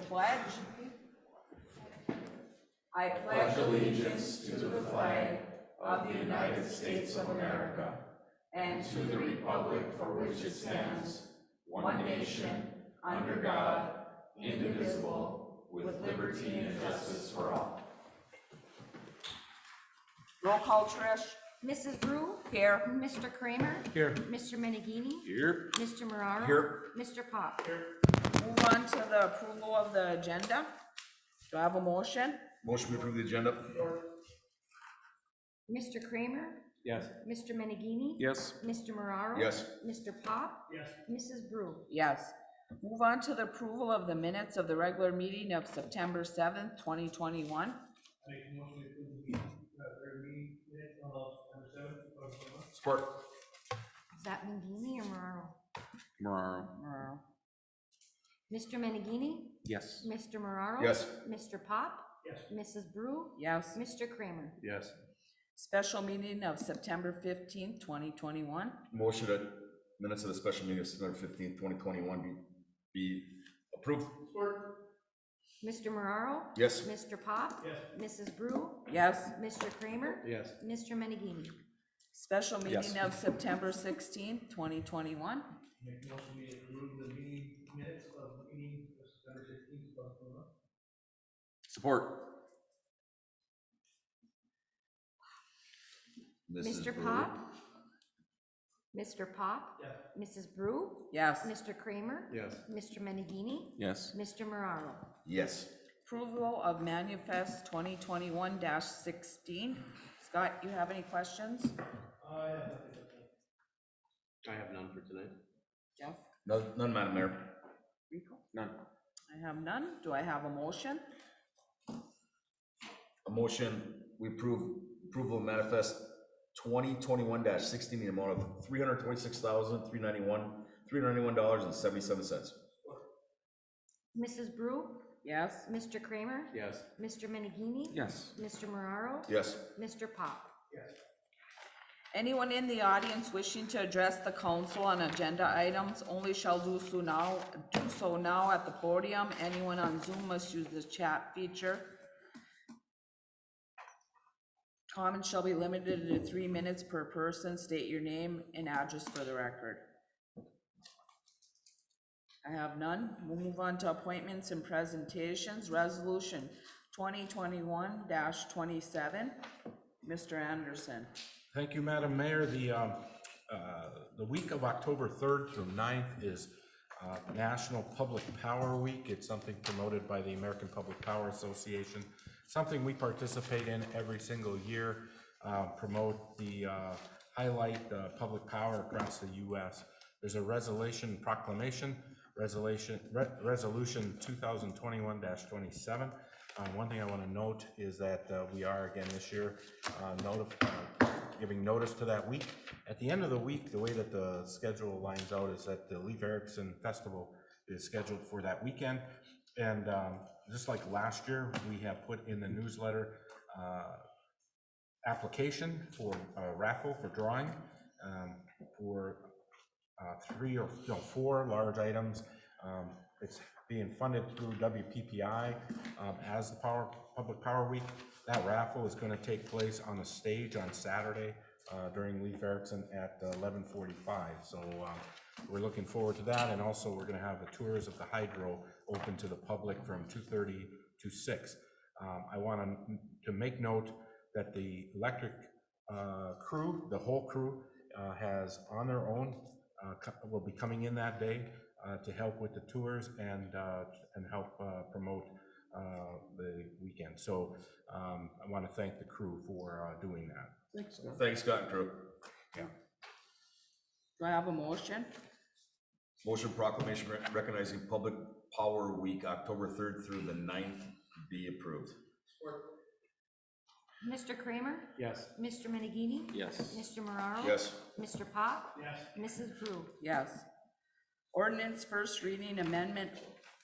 pledge. I pledge allegiance to the flag of the United States of America and to the republic for which it stands, one nation, under God, indivisible, with liberty and justice for all. Roll call, Trish. Mrs. Brew? Here. Mr. Kramer? Here. Mr. Menegini? Here. Mr. Marraro? Here. Mr. Pop? Here. Move on to the approval of the agenda. Do I have a motion? Motion to approve the agenda. Mr. Kramer? Yes. Mr. Menegini? Yes. Mr. Marraro? Yes. Mr. Pop? Yes. Mrs. Brew? Yes. Move on to the approval of the minutes of the regular meeting of September 7th, 2021. Make a motion to approve the regular meeting minutes of September 7th, 2021. Support. Is that Menegini or Marraro? Marraro. Mr. Menegini? Yes. Mr. Marraro? Yes. Mr. Pop? Yes. Mrs. Brew? Yes. Mr. Kramer? Yes. Special meeting of September 15th, 2021. Motion that minutes of the special meeting of September 15th, 2021 be approved. Support. Mr. Marraro? Yes. Mr. Pop? Yes. Mrs. Brew? Yes. Mr. Kramer? Yes. Mr. Menegini? Special meeting Yes. of September 16th, 2021. Make a motion to approve the meeting minutes of the meeting of September 16th, 2021. Support. Mr. Pop? Mr. Pop? Yes. Mrs. Brew? Yes. Mr. Kramer? Yes. Mr. Menegini? Yes. Mr. Marraro? Yes. Approval of manifest 2021-16. Scott, you have any questions? I have none for tonight. Jeff? None, Madam Mayor. Rico? None. I have none. Do I have a motion? A motion, we approval of manifest 2021-16 in the amount of $326,391.77. Mrs. Brew? Yes. Mr. Kramer? Yes. Mr. Menegini? Yes. Mr. Marraro? Yes. Mr. Pop? Yes. Anyone in the audience wishing to address the council on agenda items only shall do so now at the podium. Anyone on Zoom must use the chat feature. Comments shall be limited to 3 minutes per person. State your name and address for the record. I have none. We'll move on to appointments and presentations. Resolution 2021-27. Mr. Anderson. Thank you, Madam Mayor. The week of October 3rd through 9th is National Public Power Week. It's something promoted by the American Public Power Association, something we participate in every single year, promote the highlight public power across the U.S. There's a resolution proclamation, resolution 2021-27. One thing I want to note is that we are again this year giving notice to that week. At the end of the week, the way that the schedule lines out is that the Leif Erikson Festival is scheduled for that weekend. And just like last year, we have put in the newsletter application for a raffle for drawing for 3 or 4 large items. It's being funded through WPPI as the Public Power Week. That raffle is going to take place on the stage on Saturday during Leif Erikson at 11:45. So we're looking forward to that, and also we're going to have the tours of the hydro open to the public from 2:30 to 6. I want to make note that the electric crew, the whole crew, has on their own will be coming in that day to help with the tours and help promote the weekend. So I want to thank the crew for doing that. Thanks, Scott and crew. Yeah. Do I have a motion? Motion proclamation recognizing Public Power Week, October 3rd through the 9th be approved. Mr. Kramer? Yes. Mr. Menegini? Yes. Mr. Marraro? Yes. Mr. Pop? Yes. Mrs. Brew? Yes. Ordinance first reading amendment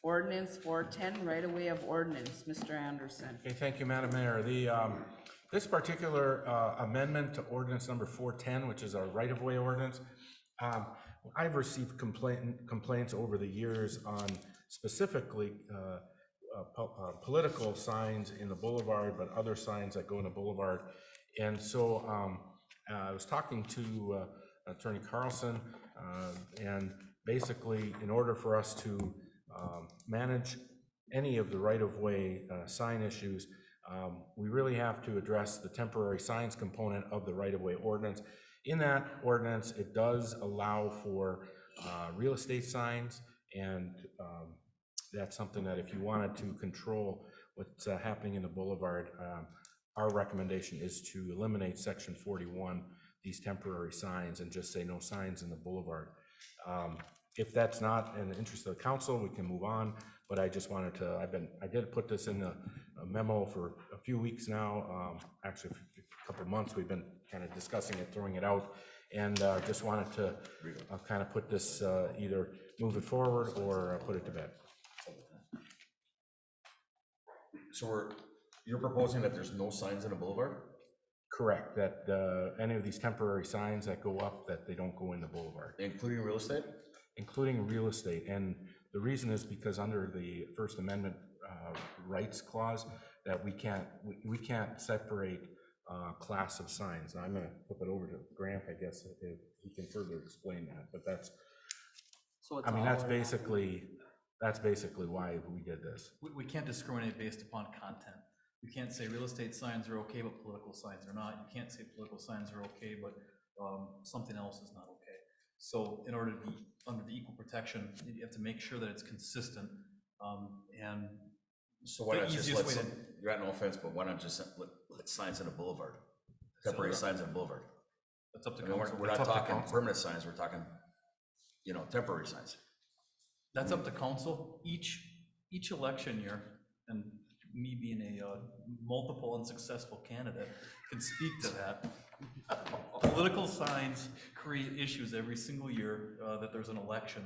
ordinance 410 right of way of ordinance. Mr. Anderson. Okay, thank you, Madam Mayor. This particular amendment to ordinance number 410, which is our right-of-way ordinance, I've received complaints over the years on specifically political signs in the boulevard, but other signs that go in the boulevard. And so I was talking to Attorney Carlson, and basically, in order for us to manage any of the right-of-way sign issues, we really have to address the temporary signs component of the right-of-way ordinance. In that ordinance, it does allow for real estate signs, and that's something that if you wanted to control what's happening in the boulevard, our recommendation is to eliminate section 41, these temporary signs, and just say no signs in the boulevard. If that's not in the interest of the council, we can move on, but I just wanted to, I did put this in a memo for a few weeks now, actually a couple of months. We've been kind of discussing it, throwing it out, and just wanted to kind of put this, either move it forward or put it to bed. So you're proposing that there's no signs in a boulevard? Correct, that any of these temporary signs that go up, that they don't go in the boulevard. Including real estate? Including real estate, and the reason is because under the First Amendment rights clause, that we can't separate class of signs. Now, I'm going to flip it over to Grant, I guess, if he can further explain that. But that's, So it's I mean, that's basically why we did this. we can't discriminate based upon content. You can't say real estate signs are okay, but political signs are not. You can't say political signs are okay, but something else is not okay. So in order to be under the equal protection, you have to make sure that it's consistent. And So why the not just easiest let way some, you got no offense, but why not just let signs in a boulevard? Temporary signs in a boulevard. That's up to I mean, council. we're not talking permanent signs, we're talking, you know, temporary signs. That's up to council. Each election year, and me being a multiple unsuccessful candidate can speak to that. Political signs create issues every single year that there's an election.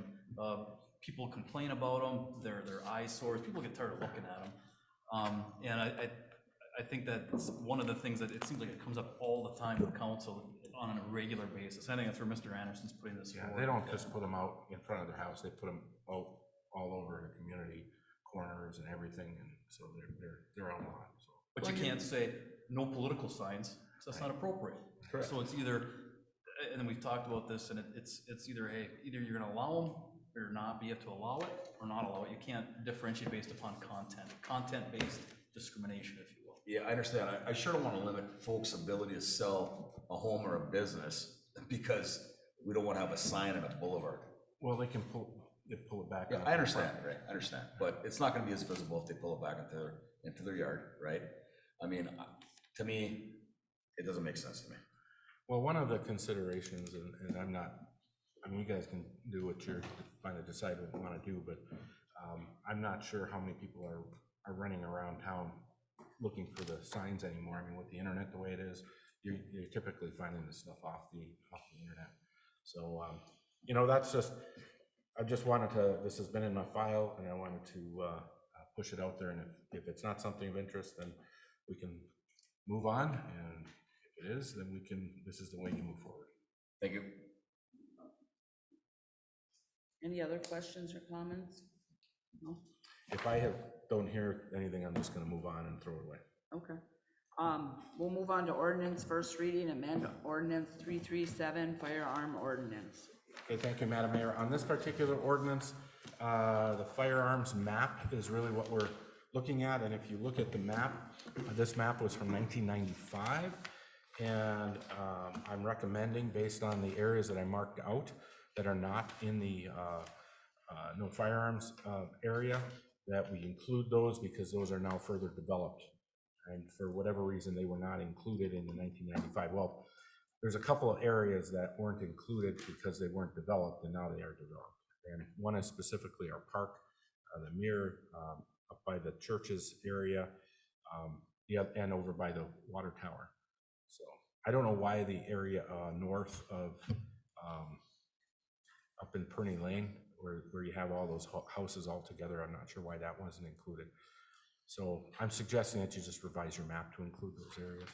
People complain about them, they're eyesores, people get tired of looking at them. And I think that's one of the things that it seems like it comes up all the time with council on a regular basis. I think that's where Mr. Anderson's putting this forward. They don't just put them out in front of their house, they put them out all over the community corners and everything, and so they're out a lot. So. But you can't say no political signs, because that's not appropriate. Correct. So it's either, and then we've talked about this, and it's either, hey, either you're gonna allow them or not, but you have to allow it or not allow it. You can't differentiate based upon content-based discrimination, if you will. Yeah, I understand. I sure don't want to limit folks' ability to sell a home or a business because we don't want to have a sign on a boulevard. Well, they can pull it back. Yeah, I understand, right? I understand, but it's not going to be as visible if they pull it back into their yard, right? I mean, to me, it doesn't make sense to me. Well, one of the considerations, and I'm not, I mean, you guys can do what you're trying to decide what you want to do, but I'm not sure how many people are running around town looking for the signs anymore. I mean, with the internet the way it is, you're typically finding this stuff off the internet. So, you know, that's just, I just wanted to, this has been in my file, and I wanted to push it out there, and if it's not something of interest, then we can move on, and if it is, then we can, this is the way you move forward. Thank you. Any other questions or comments? No? If I don't hear anything, I'm just gonna move on and throw it away. Okay. We'll move on to ordinance first reading, amend ordinance 337, firearm ordinance. Okay, thank you, Madam Mayor. On this particular ordinance, the firearms map is really what we're looking at, and if you look at the map, this map was from 1995, and I'm recommending, based on the areas that I marked out that are not in the no firearms area, that we include those because those are now further developed. And for whatever reason, they were not included in the 1995. Well, there's a couple of areas that weren't included because they weren't developed, and now they are developed. And one is specifically our park, the mirror up by the churches area, and over by the water tower. So I don't know why the area north of up in Perney Lane, where you have all those houses all together, I'm not sure why that wasn't included. So I'm suggesting that you just revise your map to include those areas.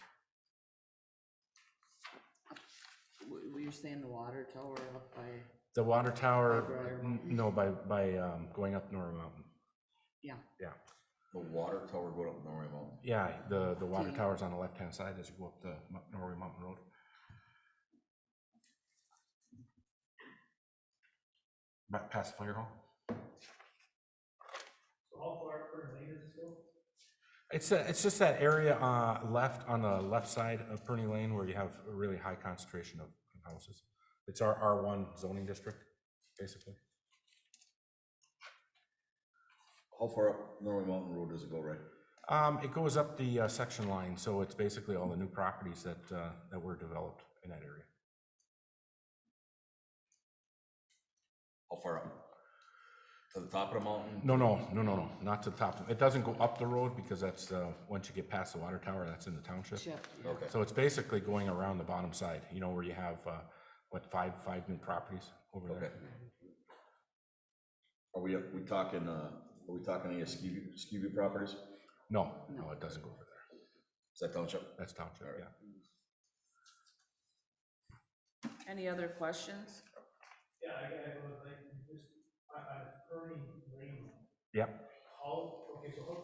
Were you saying the water tower up by? The water tower, Briar no, by going up Norway Mountain. Yeah. Yeah. The water tower going up Norway Mountain. Yeah, the water Okay. tower's on the left-hand side as you go up the Norway Mountain Road. Back past the fire hall. So how far per lane is this go? It's just that area left on the left side of Perney Lane where you have a really high concentration of houses. It's our R1 zoning district, basically. How far up Norway Mountain Road does it go, Ray? It goes up the section line, so it's basically all the new properties that were developed in that area. How far up? To the top of the mountain? No, not to the top. It doesn't go up the road because that's, once you get past the water tower, that's in the township. Okay. So it's basically going around the bottom side, you know, where you have, five new properties over Okay. there. Are we talking any ski view properties? No, it doesn't go over there. Is that township? That's township, All right. yeah. Any other questions? Yeah, I was like, just, on Kearney Lane, Yep, how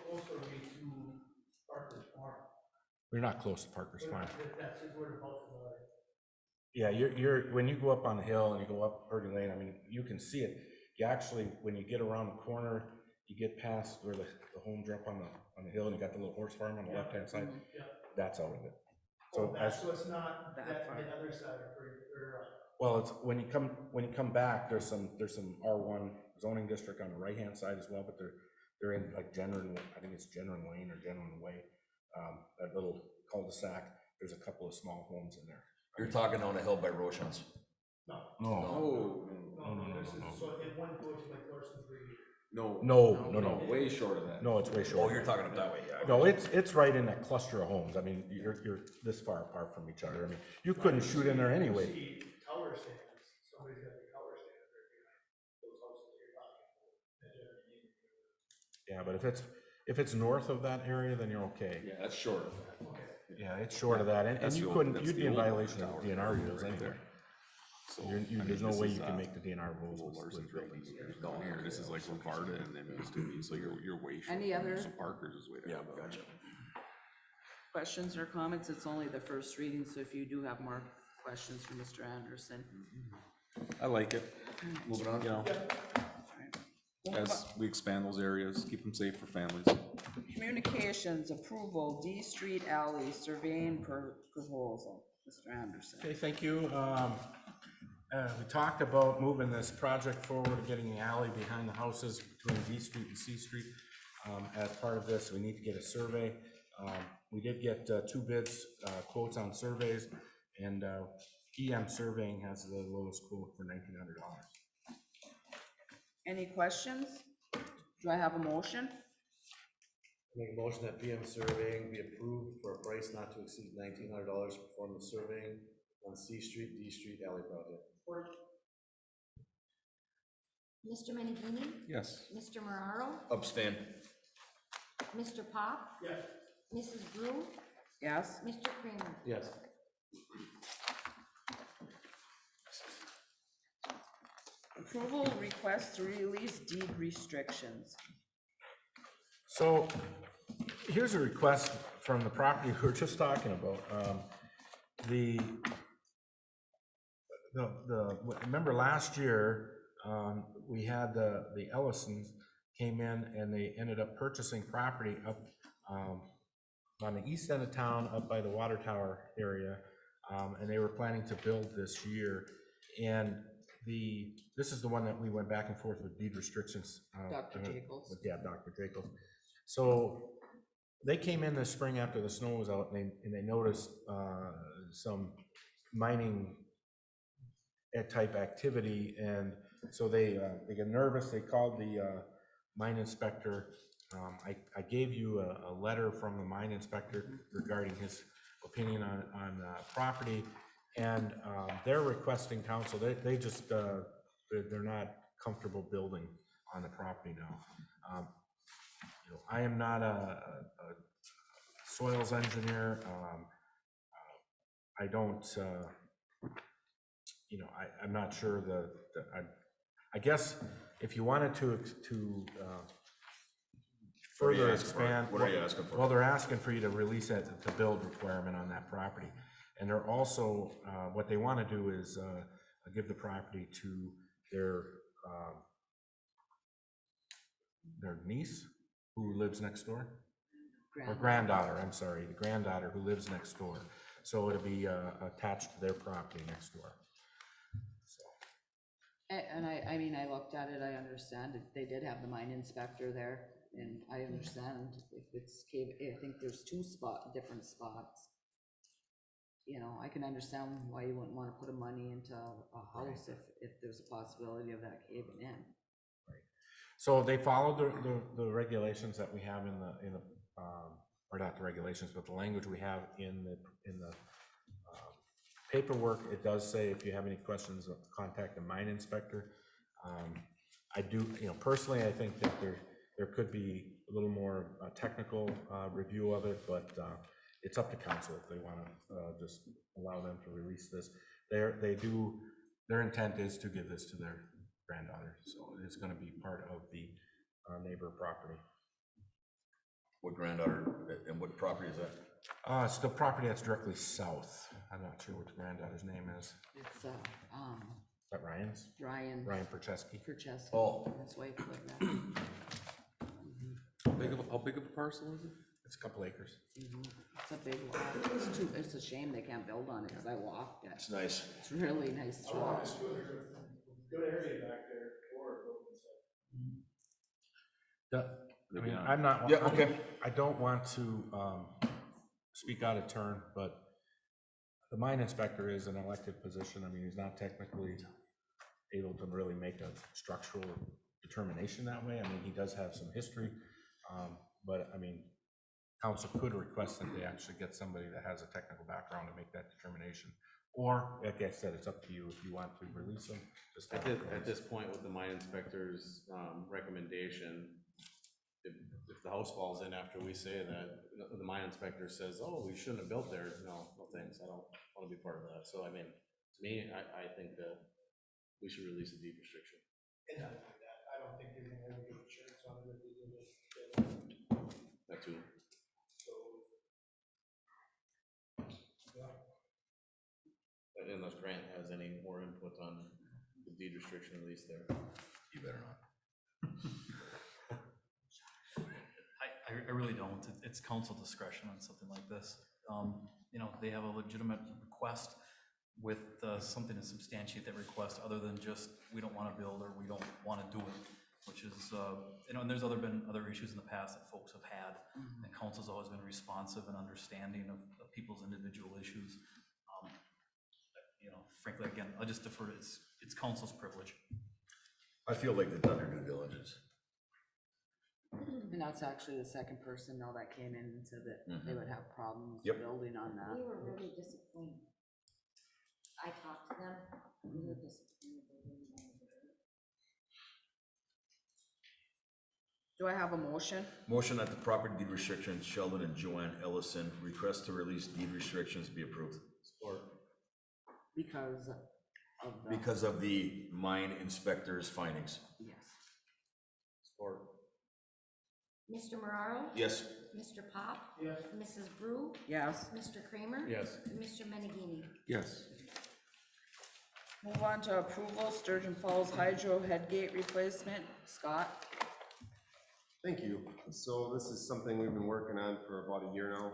close are we to Parker's Farm? we're not close to Parker's Farm. That's just where the bulk of the, Yeah, you're, when you go up on the hill and you go up Purdy Lane, I mean, you can see it. You actually, when you get around the corner, you get past where the homes are up on the hill and you got the little horse farm on the left-hand side, yeah. that's out of it. So So as, so it's not That that, far. the other side or, well, it's, when you come back, there's some R1 zoning district on the right-hand side as well, but they're in like I think it's General Lane or General Way, that little cul-de-sac, there's a couple of small homes in there. You're talking on a hill by Roshan's. No, No. this is, so it wouldn't go to like Larson Brady. no, Way short of that. no, it's way short. Oh, you're talking up that way, yeah. No, it's right in that cluster of homes. I mean, you're this far apart from each other. I mean, you couldn't shoot in there anyway. See tower stands, somebody's got the tower stands right behind those houses that you're talking about. Yeah, but if it's north of that area, then you're okay. Yeah, that's short of that. Yeah, it's short of that, and That's you the old- couldn't, that's you'd the be in old violation of tower the DNR rules right anyway. there. So, There's no this way is, you can make the DNR rules Old with Larson's buildings. right down here. This is like Rivarda and then used to be, so you're way short. Any other- So Parker's is way down. Yeah, gotcha. Questions or comments? It's only the first reading, so if you do have more questions for Mr. Anderson. I like it. Moving on. You know, We'll move as we expand those areas, keep them safe for families. Communications, approval, D Street Alley, surveying proposal, Mr. Anderson. Okay, thank you. We talked about moving this project forward, getting the alley behind the houses between D Street and C Street. As part of this, we need to get a survey. We did get 2 bids, quotes on surveys, and PM Surveying has the lowest quote for $1,900. Any questions? Do I have a motion? Make a motion that PM surveying be approved for a price not to exceed $1,900 to perform the surveying on C Street, D Street alley project. Mr. Menegini? Yes. Mr. Marraro? Abstain. Mr. Pop? Yes. Mrs. Brew? Yes? Mr. Kramer? Yes. Approval request to release deed restrictions. So here's a request from the property we were just talking about. Remember last year, we had the Ellisons came in and they ended up purchasing property up on the east end of town, up by the water tower area, and they were planning to build this year. And this is the one that we went back and forth with deed restrictions. Dr. Jacobs. Yeah, Dr. Jacobs. So they came in this spring after the snow was out and they noticed some mining type activity, and so they get nervous. They called the mine inspector. I gave you a letter from the mine inspector regarding his opinion on property, and they're requesting counsel. They just they're not comfortable building on the property now. You know, I am not a soils engineer. I don't. You know, I'm not sure I guess if you wanted to What are you further asking for? expand. What are you asking for? Well, they're asking for you to release that, the build requirement on that property. And they're also, what they want to do is give the property to their niece who lives next door. Or granddaughter, I'm sorry, the granddaughter who lives next door. So it'll be attached to their property next door. So, And I mean, I looked at it, I understand it. They did have the mine inspector there, and I understand if it's cave, I think there's different spots. You know, I can understand why you wouldn't wanna put money into a house if there's a possibility of that caving in. so they followed the regulations that we have or not the regulations, but the language we have in the paperwork. It does say if you have any questions, contact the mine inspector. I do, personally, I think that there could be a little more technical review of it, but it's up to council if they want to just allow them to release this. Their intent is to give this to their granddaughter, so it's going to be part of the neighbor property. What granddaughter, and what property is that? It's the property that's directly south. I'm not sure what the granddaughter's name is. It's, Is that Ryan's? Ryan Ryan Percheski. Kircheski. Oh. His wife lived there. How big of a parcel is it? It's a couple acres. It's a big lot. It's a shame they can't build on it, cause I walked it. It's nice. It's really nice to walk. Good area back there for building stuff. I'm not. Yeah, okay. I don't want to speak out of turn, but the mine inspector is an elected position. I mean, he's not technically able to really make a structural determination that way. I mean, he does have some history, but I mean, council could request that they actually get somebody that has a technical background to make that determination. Or, like I said, it's up to you if you want to release them. Just At this point, with the mine inspector's recommendation, if the house falls in after we say that, the mine inspector says, oh, we shouldn't have built there, no thanks, I don't want to be part of that. So I mean, to me, I think that we should release the deed restriction. And I like that. I don't think you're gonna have a good insurance on it if you do this. That too. So, yeah. Unless Grant has any more input on the deed restriction release there. You better not. I really don't. It's council discretion on something like this. They have a legitimate request with something to substantiate that request, other than just, we don't want to build or we don't want to do it, which is, and there's been other issues in the past that folks have had, and council's always been responsive and understanding of people's individual issues. Frankly, again, I'll just defer to it's council's privilege. I feel like they've done their due diligence. And that's actually the second person now that came in and said that they would have problems Yep. building on that. We were really disappointed. I talked to them, we were disappointed. They didn't want to do it. Do I have a motion? Motion that the property deed restrictions, Sheldon and Joanne Ellison, request to release deed restrictions be approved. Support. Because of the mine inspector's findings. yes. Support. Mr. Mararo? Yes. Mr. Pop? Yes. Mrs. Brew? Yes. Mr. Kramer? Yes. And Mr. Menegini? Yes. Move on to approval, Sturgeon Falls Hydro Headgate replacement. Scott? Thank you. So this is something we've been working on for about a year now.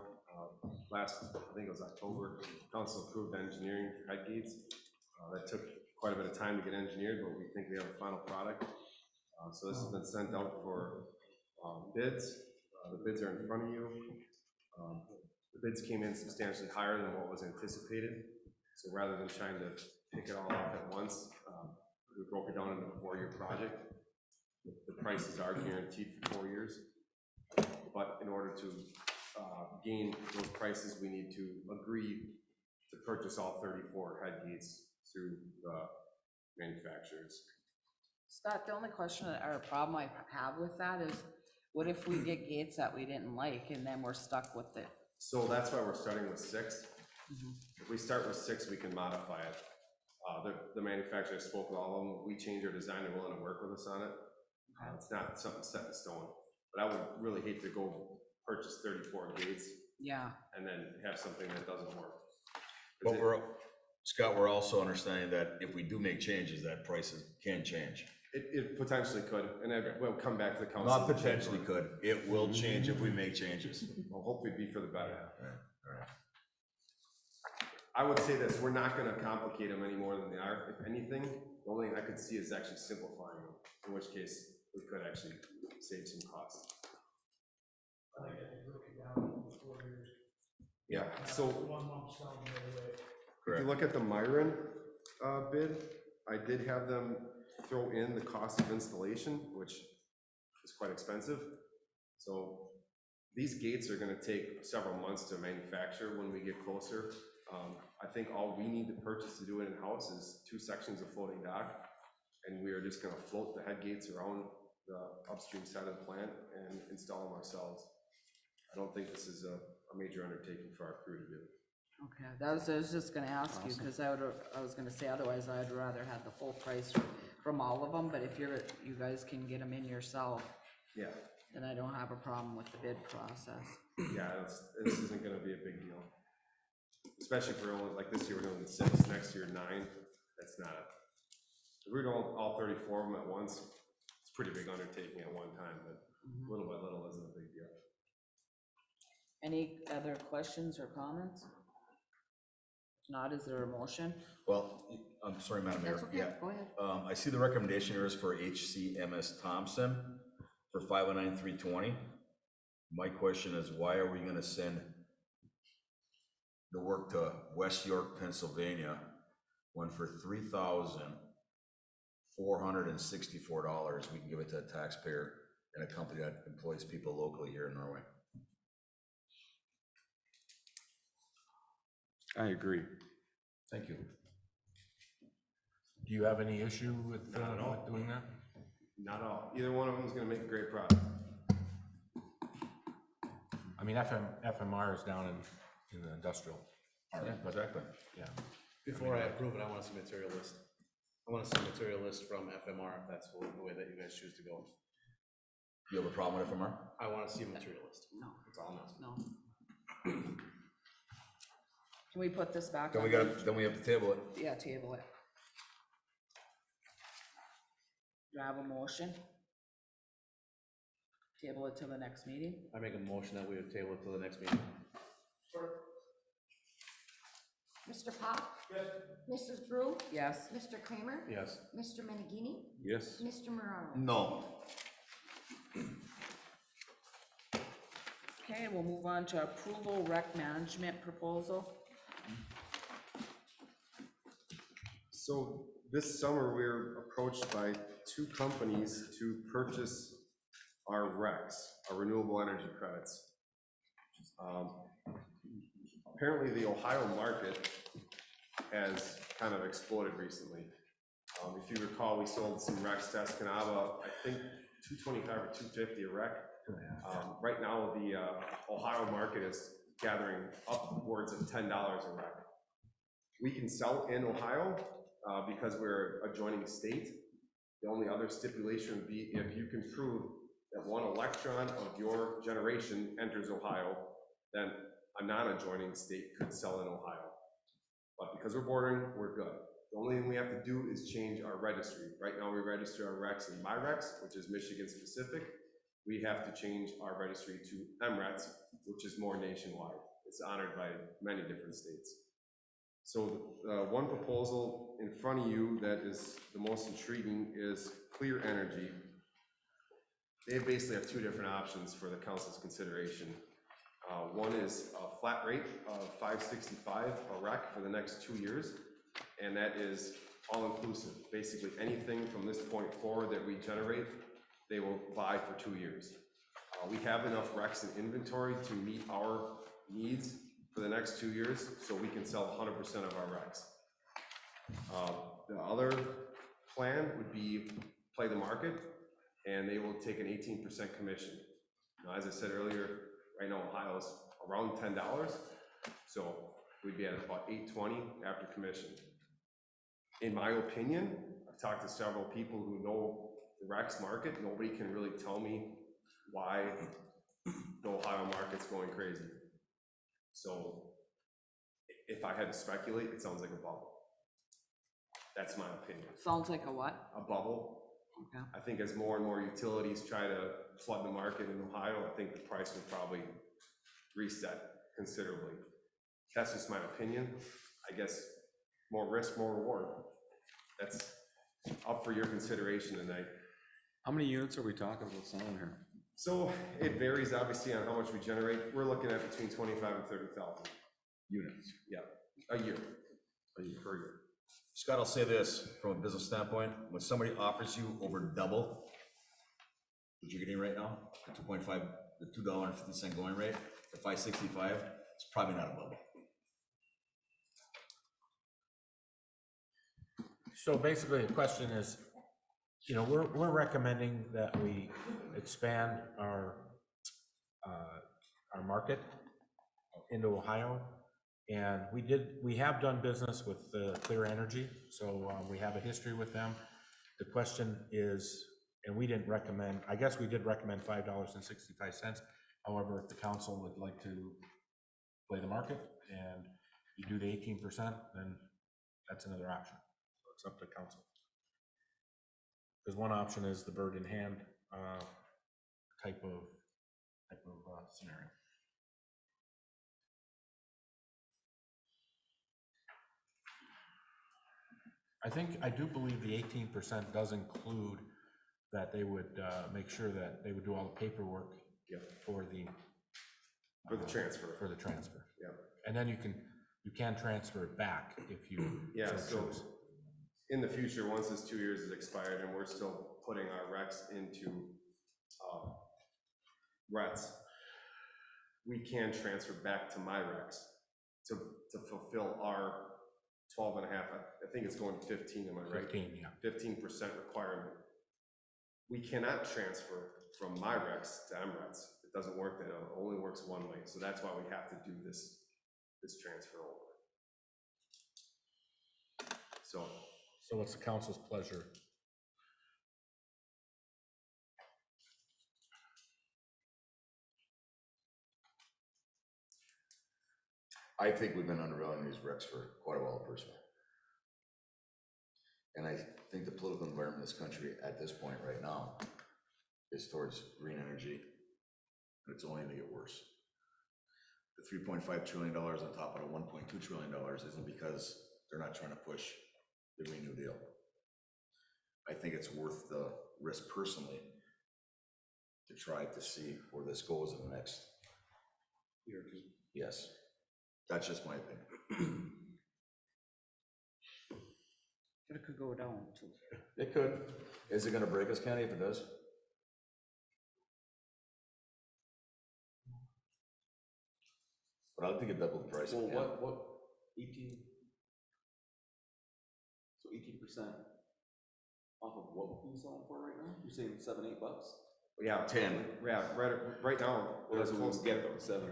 Last, I think it was October, council approved engineering headgates. That took quite a bit of time to get engineered, but we think we have a final product. So this has been sent out for bids. The bids are in front of you. The bids came in substantially higher than what was anticipated. So rather than trying to pick it all up at once, we broke it down into a 4-year project. The prices are guaranteed for 4 years, but in order to gain those prices, we need to agree to purchase all 34 headgates through the manufacturers. Scott, the only question or problem I have with that is, what if we get gates that we didn't like and then we're stuck with it? So that's why we're starting with 6. If we start with 6, we can modify it. The manufacturer spoke with all of them. We change our design, they're willing to work with us on it. It's not something set in stone. But I would really hate to go purchase 34 gates Yeah, and then have something that doesn't work. But Scott, we're also understanding that if we do make changes, that prices can change. It potentially could, and we'll come back to the council. Not potentially could, it will change if we make changes. Well, hopefully it'd be for the better. Right. I would say this, we're not gonna complicate them any more than they are. If anything, the only thing I could see is actually simplifying them, in which case we could actually save some costs. I think I can break it down in 4 years. Yeah, so One lump sum right away. if you look at the Myron bid, I did have them throw in the cost of installation, which is quite expensive. So these gates are gonna take several months to manufacture when we get closer. I think all we need to purchase to do it in-house is 2 sections of floating dock, and we are just gonna float the head gates around the upstream side of the plant and install them ourselves. I don't think this is a major undertaking for our crew to do. okay, I was just gonna ask you, because I was gonna say, otherwise I'd rather have the full price from all of them, but if you guys can get them in yourself, Yeah, then I don't have a problem with the bid process. yeah, this isn't gonna be a big deal. Especially for only, like this year, we're doing 6, next year 9, that's not, if we're doing all 34 of them at once, it's a pretty big undertaking at one time, but little by little isn't a big deal. Any other questions or comments? If not, is there a motion? Well, I'm sorry, Madam Mayor. That's okay, go ahead. I see the recommendation here is for HCMS Thompson for 509,320. My question is, why are we gonna send the work to West York, Pennsylvania, when for $3,464, we can give it to a taxpayer and a company that employs people locally here in Norway? I agree. Thank you. Do you have any issue with Not at all. with doing that? Not at all. Either one of them is gonna make a great product. I mean, FMR is down in the industrial part, but, Exactly. yeah. Before I approve it, I wanna see material list. I wanna see material list from FMR, if that's the way that you guys choose to go. You have a problem with FMR? I wanna see a material list. No, That's all I'm asking. no. Can we put this back Then on? then we have to table it. Yeah, table it. Do I have a motion? Table it till the next meeting? I make a motion that we would table it till the next meeting. Mr. Pop? Yes. Mrs. Brew? Yes. Mr. Kramer? Yes. Mr. Menegini? Yes. Mr. Morano? No. Okay, we'll move on to approval rec management proposal. So this summer, we were approached by 2 companies to purchase our RECs, our renewable energy credits. Apparently, the Ohio market has kind of exploded recently. If you recall, we sold some RECs to Escanaba, I think $225 or $250 a REC. Right now, the Ohio market is gathering upwards of $10 a REC. We can sell in Ohio because we're adjoining state. The only other stipulation would be if you can prove that 1 electron of your generation enters Ohio, then a non-adjoining state could sell in Ohio. But because we're bordering, we're good. The only thing we have to do is change our registry. Right now, we register our RECs in MyRECs, which is Michigan specific. We have to change our registry to MRECs, which is more nationwide. It's honored by many different states. So one proposal in front of you that is the most intriguing is Clear Energy. They basically have 2 different options for the council's consideration. One is a flat rate of $565 a REC for the next 2 years, and that is all-inclusive. Basically, anything from this point forward that we generate, they will buy for 2 years. We have enough RECs in inventory to meet our needs for the next 2 years, so we can sell 100% of our RECs. The other plan would be play the market, and they will take an 18% commission. Now, as I said earlier, right now Ohio is around $10, so we'd be at about $8.20 after commission. In my opinion, I've talked to several people who know the RECs market. Nobody can really tell me why the Ohio market's going crazy. So if I had to speculate, it sounds like a bubble. That's my opinion. Sounds like a what? A bubble. Okay. I think as more and more utilities try to flood the market in Ohio, I think the price will probably reset considerably. That's just my opinion. I guess more risk, more reward. That's up for your consideration tonight. How many units are we talking about selling here? So it varies obviously on how much we generate. We're looking at between 25 and 30,000 Units. a year per year. Scott, I'll say this, from a business standpoint, when somebody offers you over double what you're getting right now, the 2.5, the $2.50 going rate, the 565, it's probably not a bubble. So basically, the question is, you know, we're recommending that we expand our market into Ohio. And we have done business with Clear Energy, so we have a history with them. The question is, and we didn't recommend, I guess we did recommend $5.65. However, if the council would like to play the market and you do the 18%, then that's another option. So it's up to council. Because one option is the bird in hand type of scenario. I do believe the 18% does include that they would make sure that they would do all the paperwork for the transfer. For the transfer. Yeah. And then you can transfer it back if you so choose. In the future, once this 2 years is expired and we're still putting our RECs into RETs, we can transfer back to my RECs to fulfill our 12.5, I think it's going to 15, am I right? 15, yeah. 15% requirement. We cannot transfer from my RECs to MRECs. It doesn't work that way. It only works one way. So that's why we have to do this transfer over. So what's the council's pleasure? I think we've been undervaluing these recs for quite a while personally. And I think the political environment in this country at this point right now is towards green energy, and it's only gonna get worse. The $3.5 trillion on top of the $1.2 trillion isn't because they're not trying to push the Green New Deal. I think it's worth the risk personally to try to see where this goes in the next year or two. Yes, that's just my opinion. But it could go down too. It could. Is it gonna break us, Kenny, if it does? But I don't think it doubled the price. Well, what, 18? So 18% off of what we're selling for right now? You're saying $7-8? yeah, 10. Yeah, right now. What does close we get though, 7?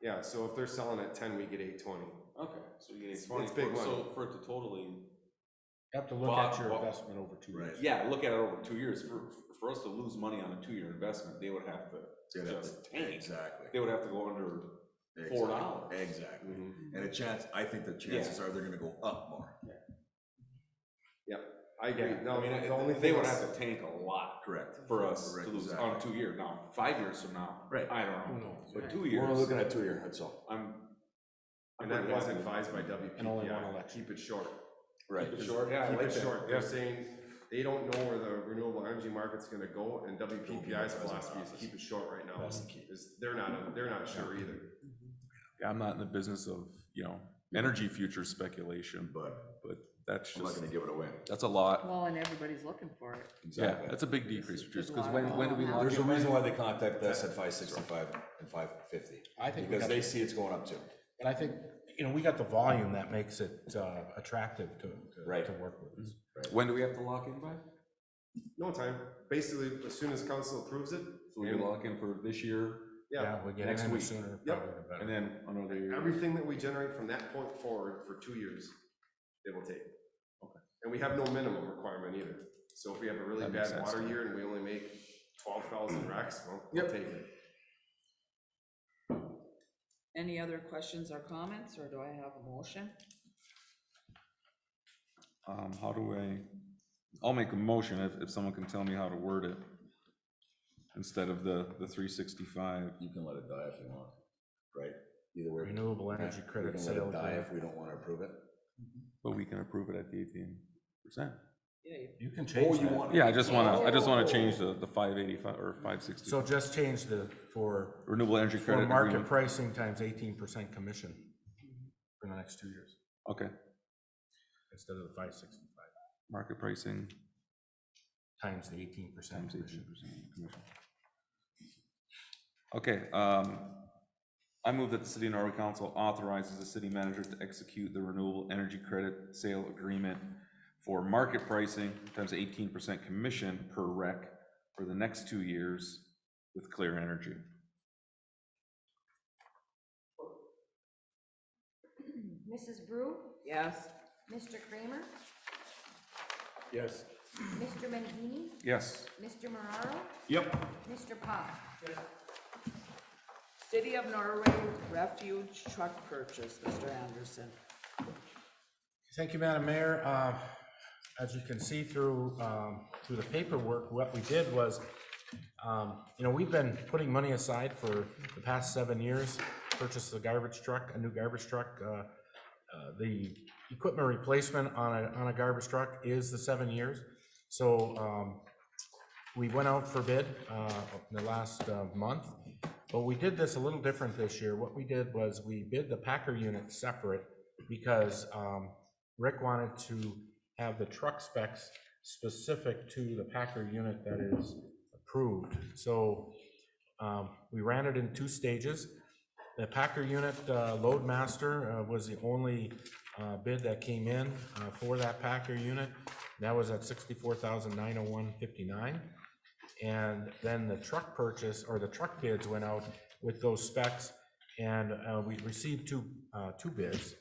Yeah, so if they're selling at 10, we get 820. Okay, so you get It's 20. big money. So for it to totally, You have to look at your investment over 2 years. yeah, look at it over 2 years. For us to lose money on a 2-year investment, they would have to just tank. Exactly. They would have to go under $4. Exactly. Mm-hmm. And I think the chances are they're gonna go up more. Yep, I agree. Yeah, No, I mean, the only they thing would is- have to tank a lot Correct. for us Correct, to lose exactly. on 2 years. Now, 5 years from now, Right. I don't Who know. knows? But 2 We're years, only looking at 2 years, that's all. I'm And that pretty was happy. advised by WPPI. And only one election. Keep it short. Right. Keep it short, yeah, I Keep like it that. short. Yeah. They're saying they don't know where the renewable energy market's gonna go, and WPPI's philosophy is keep it short right now. That's the key. Is they're not sure either. Yeah, I'm not in the business of, energy future speculation, but that's I'm not gonna give it away. that's a lot. Well, and everybody's looking for it. Exactly. That's a big decrease, There's just a because lot of when do we people lock There's a in? reason why they contact us at 565 and 550. I think we Because got they the- see it's going up too. And I think, we got the volume that makes it attractive to Right. work with us. When do we have to lock in by? No time. Basically, as soon as council approves it. So we can lock in for this year, Yeah, We get Next it in week. sooner, Yep. probably the better. and then another year. everything that we generate from that point forward for 2 years, they will take. Okay. And we have no minimum requirement either. So if we have a really That makes bad sense water to me. year and we only make 12,000 recs, well, we'll take it. Any other questions or comments, or do I have a motion? How do I'll make a motion if someone can tell me how to word it. Instead of the 365. You can let it die if you want, right? Either way. Renewable energy credit We can sale let it die agreement. if we don't wanna approve it. But we can approve it at the 18%. Yeah, You can change that. Yeah, I just wanna change the 585 or 560. So just change for Renewable energy for credit market agreement. pricing times 18% commission for the next 2 years, Okay, instead of the 565, market pricing times the 18% times commission. 18% commission. Okay, I move that the City of Norway Council authorizes the city manager to execute the renewable energy credit sale agreement for market pricing times 18% commission per rec for the next 2 years with Clear Energy. Mrs. Brew, yes, Mr. Kramer, Yes. Mr. Menini, Yes. Mr. Mararo, Yep. Mr. Pop. City of Norway refuge truck purchase, Mr. Anderson. Thank you, Madam Mayor. As you can see through the paperwork, what we did was, we've been putting money aside for the past 7 years, purchased a garbage truck, a new garbage truck. The equipment replacement on a garbage truck is the 7 years. So we went out for bid in the last month, but we did this a little different this year. What we did was we bid the Packer unit separate because Rick wanted to have the truck specs specific to the Packer unit that is approved. So we ran it in 2 stages. The Packer unit Loadmaster was the only bid that came in for that Packer unit. That was at $64,901.59. And then the truck purchase, or the truck bids, went out with those specs, and we received two bids.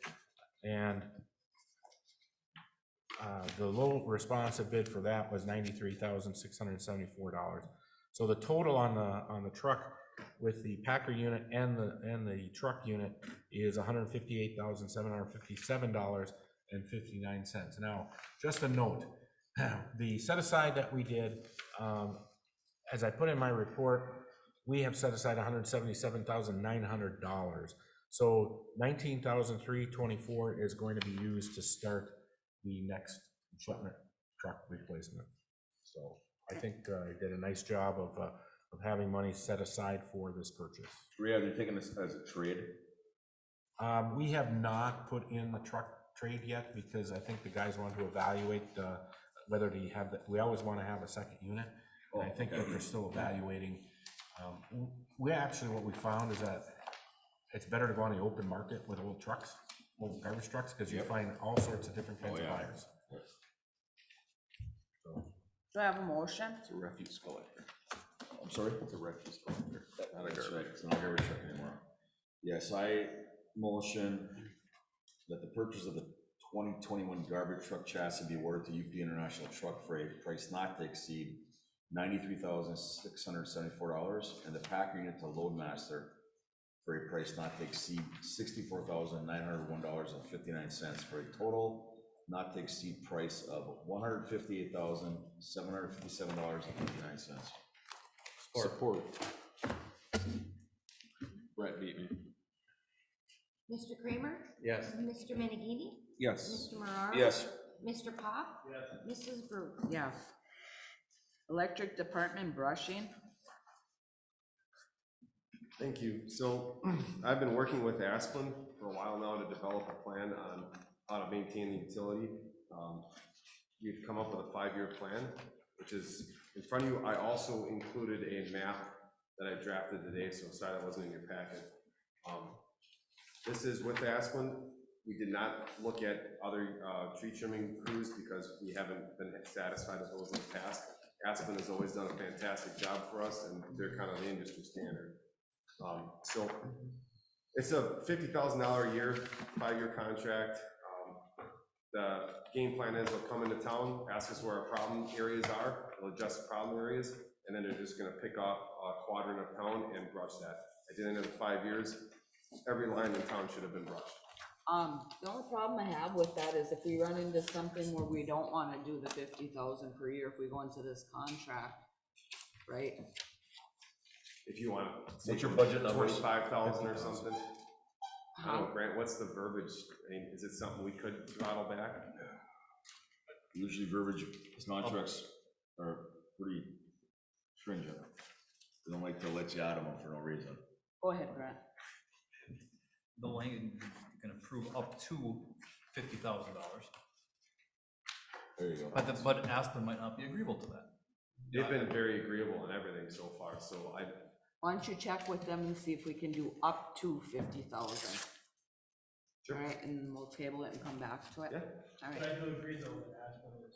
And the low responsive bid for that was $93,674. So the total on the truck with the Packer unit and the truck unit is $158,757.59. Now, just a note, the set aside that we did, as I put in my report, we have set aside $177,900. So $19,324 is going to be used to start the next truck replacement. So I think I did a nice job of having money set aside for this purchase. Ray, are they taking this as a trade? We have not put in the truck trade yet because I think the guys want to evaluate whether to have that. We always want to have a second unit. And I think that they're still evaluating. What we found is that it's better to go on the open market with old trucks, old garbage trucks, because you find all sorts of different kinds of buyers. So, Do I have a motion? It's a refuse collector. I'm sorry? It's a refuse collector. Not a garbage. It's not a garbage truck anymore. Yes, I motion that the purchase of the 2021 garbage truck chassis be awarded to UP International Truck for a price not to exceed $93,674, and the Packer unit to Loadmaster for a price not to exceed $64,901.59 for a total not to exceed price of $158,757.59. Support. Brett beat me. Mr. Kramer, Yes. Mr. Menini, Yes. Mr. Mararo. Yes. Mr. Pop, Yes. Mrs. Brew. Yes. Electric department brushing, Thank you. So I've been working with Asplin for a while now to develop a plan on how to maintain the utility. We've come up with a 5-year plan, which is in front of you. I also included a map that I drafted today, so sorry that wasn't in your packet. This is with Asplin. We did not look at other tree trimming crews because we haven't been satisfied with those in the past. Asplin has always done a fantastic job for us, and they're kind of the industry standard. So it's a $50,000 a year, 5-year contract. The game plan is they'll come into town, ask us where our problem areas are, we'll adjust the problem areas, and and then they're just gonna pick off a quadrant of town and brush that. At the end of the 5 years, every line in town should have been brushed. The only problem I have with that is if we run into something where we don't wanna do the 50,000 per year, if we go into this contract, right? If you want. What's your budget numbers? 25,000 or something. I don't know, Grant, what's the verbiage? I mean, is it something we could throttle back? Usually verbiage, contracts are pretty stringent. They don't like to let you out of them for no reason. Go ahead, Grant. The language can approve up to $50,000, There you go. but Aspen might not be agreeable to that. They've been very agreeable on everything so far, so Why don't you check with them and see if we can do up to 50,000? Sure. All right, and we'll table it and come back to it? Yeah. All But right. I do agree though with Aspen is.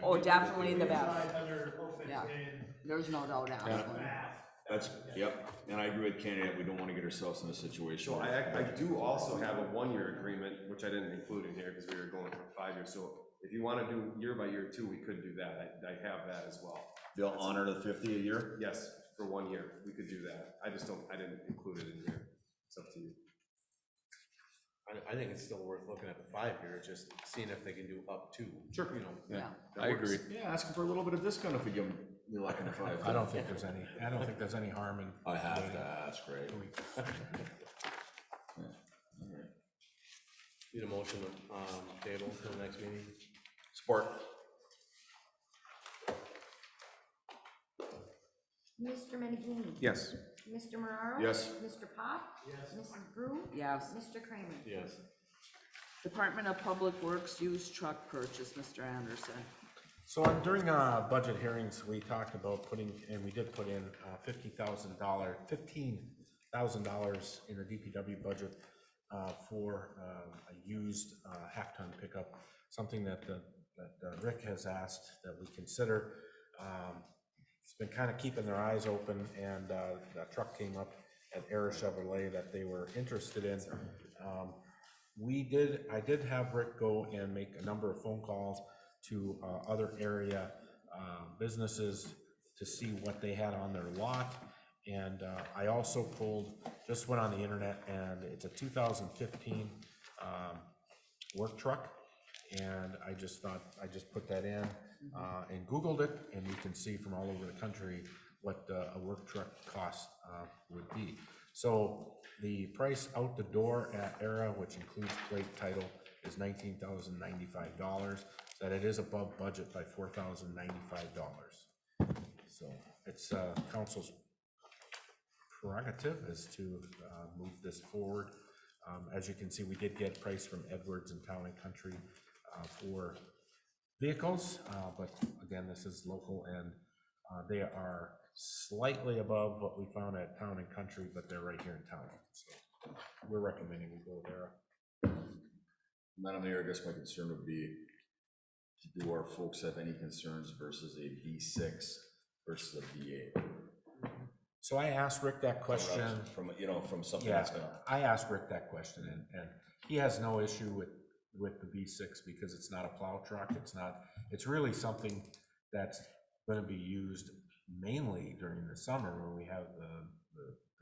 Oh, definitely the best. 500 open Yeah. and There's no doubt, Aspen. math. That's, yep, and I agree with Kenny, we don't wanna get ourselves in a situation. So where- I do also have a 1-year agreement, which I didn't include in here because we were going for 5 years. So if you want to do year by year too, we could do that. I have that as well. They'll honor the 50 a year? Yes, for 1 year, we could do that. I didn't include it in here. It's up to you. I think it's still worth looking at the 5 years, just seeing if they can do up to. Sure. You know, Yeah. I agree. Yeah, asking for a little bit of discount if we give them, you're locking the 5. I don't think there's any harm in. I have to ask, right? need a motion to, table until the next meeting. Support. Mr. Menegini? Yes. Mr. Mararo? Yes. Mr. Pop? Yes. Mrs. Brew? Yes. Mr. Kramer? Yes. Department of Public Works used truck purchase, Mr. Anderson. So during budget hearings, we talked about putting, and we did put in $15,000 in the DPW budget for a used half-ton pickup, something that Rick has asked that we consider. It's been kind of keeping their eyes open, and that truck came up at Era Chevrolet that they were interested in. I did have Rick go and make a number of phone calls to other area businesses to see what they had on their lot. And I also just went on the internet, and it's a 2015 work truck. And I just thought, I just put that in and Googled it, and you can see from all over the country what a work truck cost would be. So the price out the door at Era, which includes plate title, is $19,095. That it is above budget by $4,095. So it's council's prerogative is to move this forward. As you can see, we did get a price from Edwards and Town and Country for vehicles, but again, this is local, and they are slightly above what we found at Town and Country, but they're right here in town. So we're recommending we go there. Madam Mayor, I guess my concern would be, do our folks have any concerns versus a B6 versus a B8? So I asked Rick that question. From, from something Yeah, that's gonna. I asked Rick that question, and he has no issue with the B6 because it's not a plow truck. It's really something that's gonna be used mainly during the summer when we have the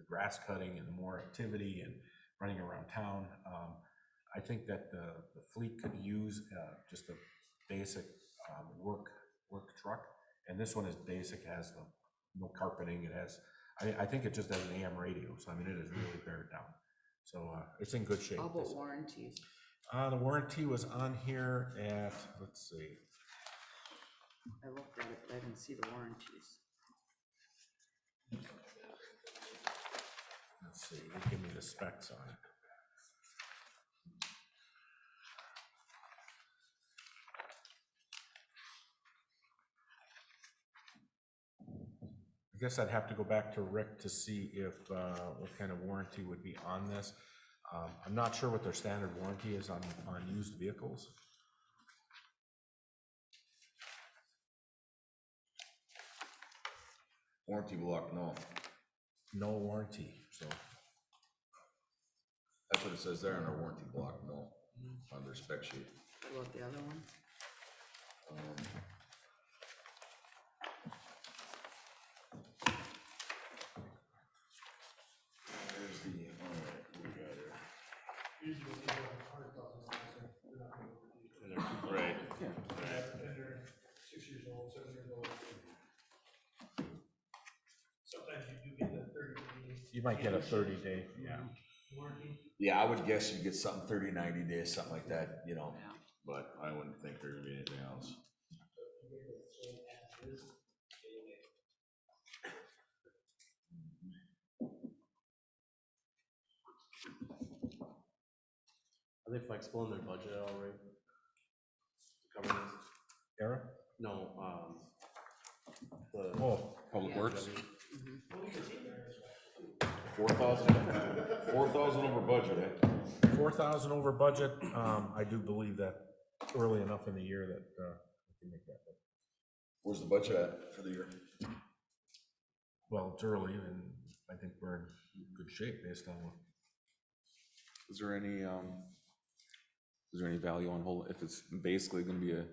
grass cutting and more activity and running around town. I think that the fleet could use just a basic work truck, and this one is basic, has no carpeting. It has, I think it just has an AM radio, so I mean, it is really pared down. So it's in good shape. How about warranties? The warranty was on here at, let's see. I looked at it, but I didn't see the warranties. Let's see, they give me the specs on it. I guess I'd have to go back to Rick to see if what kind of warranty would be on this. I'm not sure what their standard warranty is on used vehicles. Warranty block, no. No warranty, so. That's what it says there in our warranty block, no, on their spec sheet. What about the other one? You might get a 30-day, yeah. warranty. Yeah, I would guess you'd get something 30, 90 days, something like that, you know, Yeah. but I wouldn't think there'd be anything else. Are they flexible in their budget at all, right? Cover this? Era? No, the. Oh, Public Works? 4,000 over budget, eh? 4,000 over budget. I do believe that early enough in the year that we can make that. Where's the budget at for the year? Well, it's early, and I think we're in good shape based on what. Is there any value on hold, if it's basically gonna be an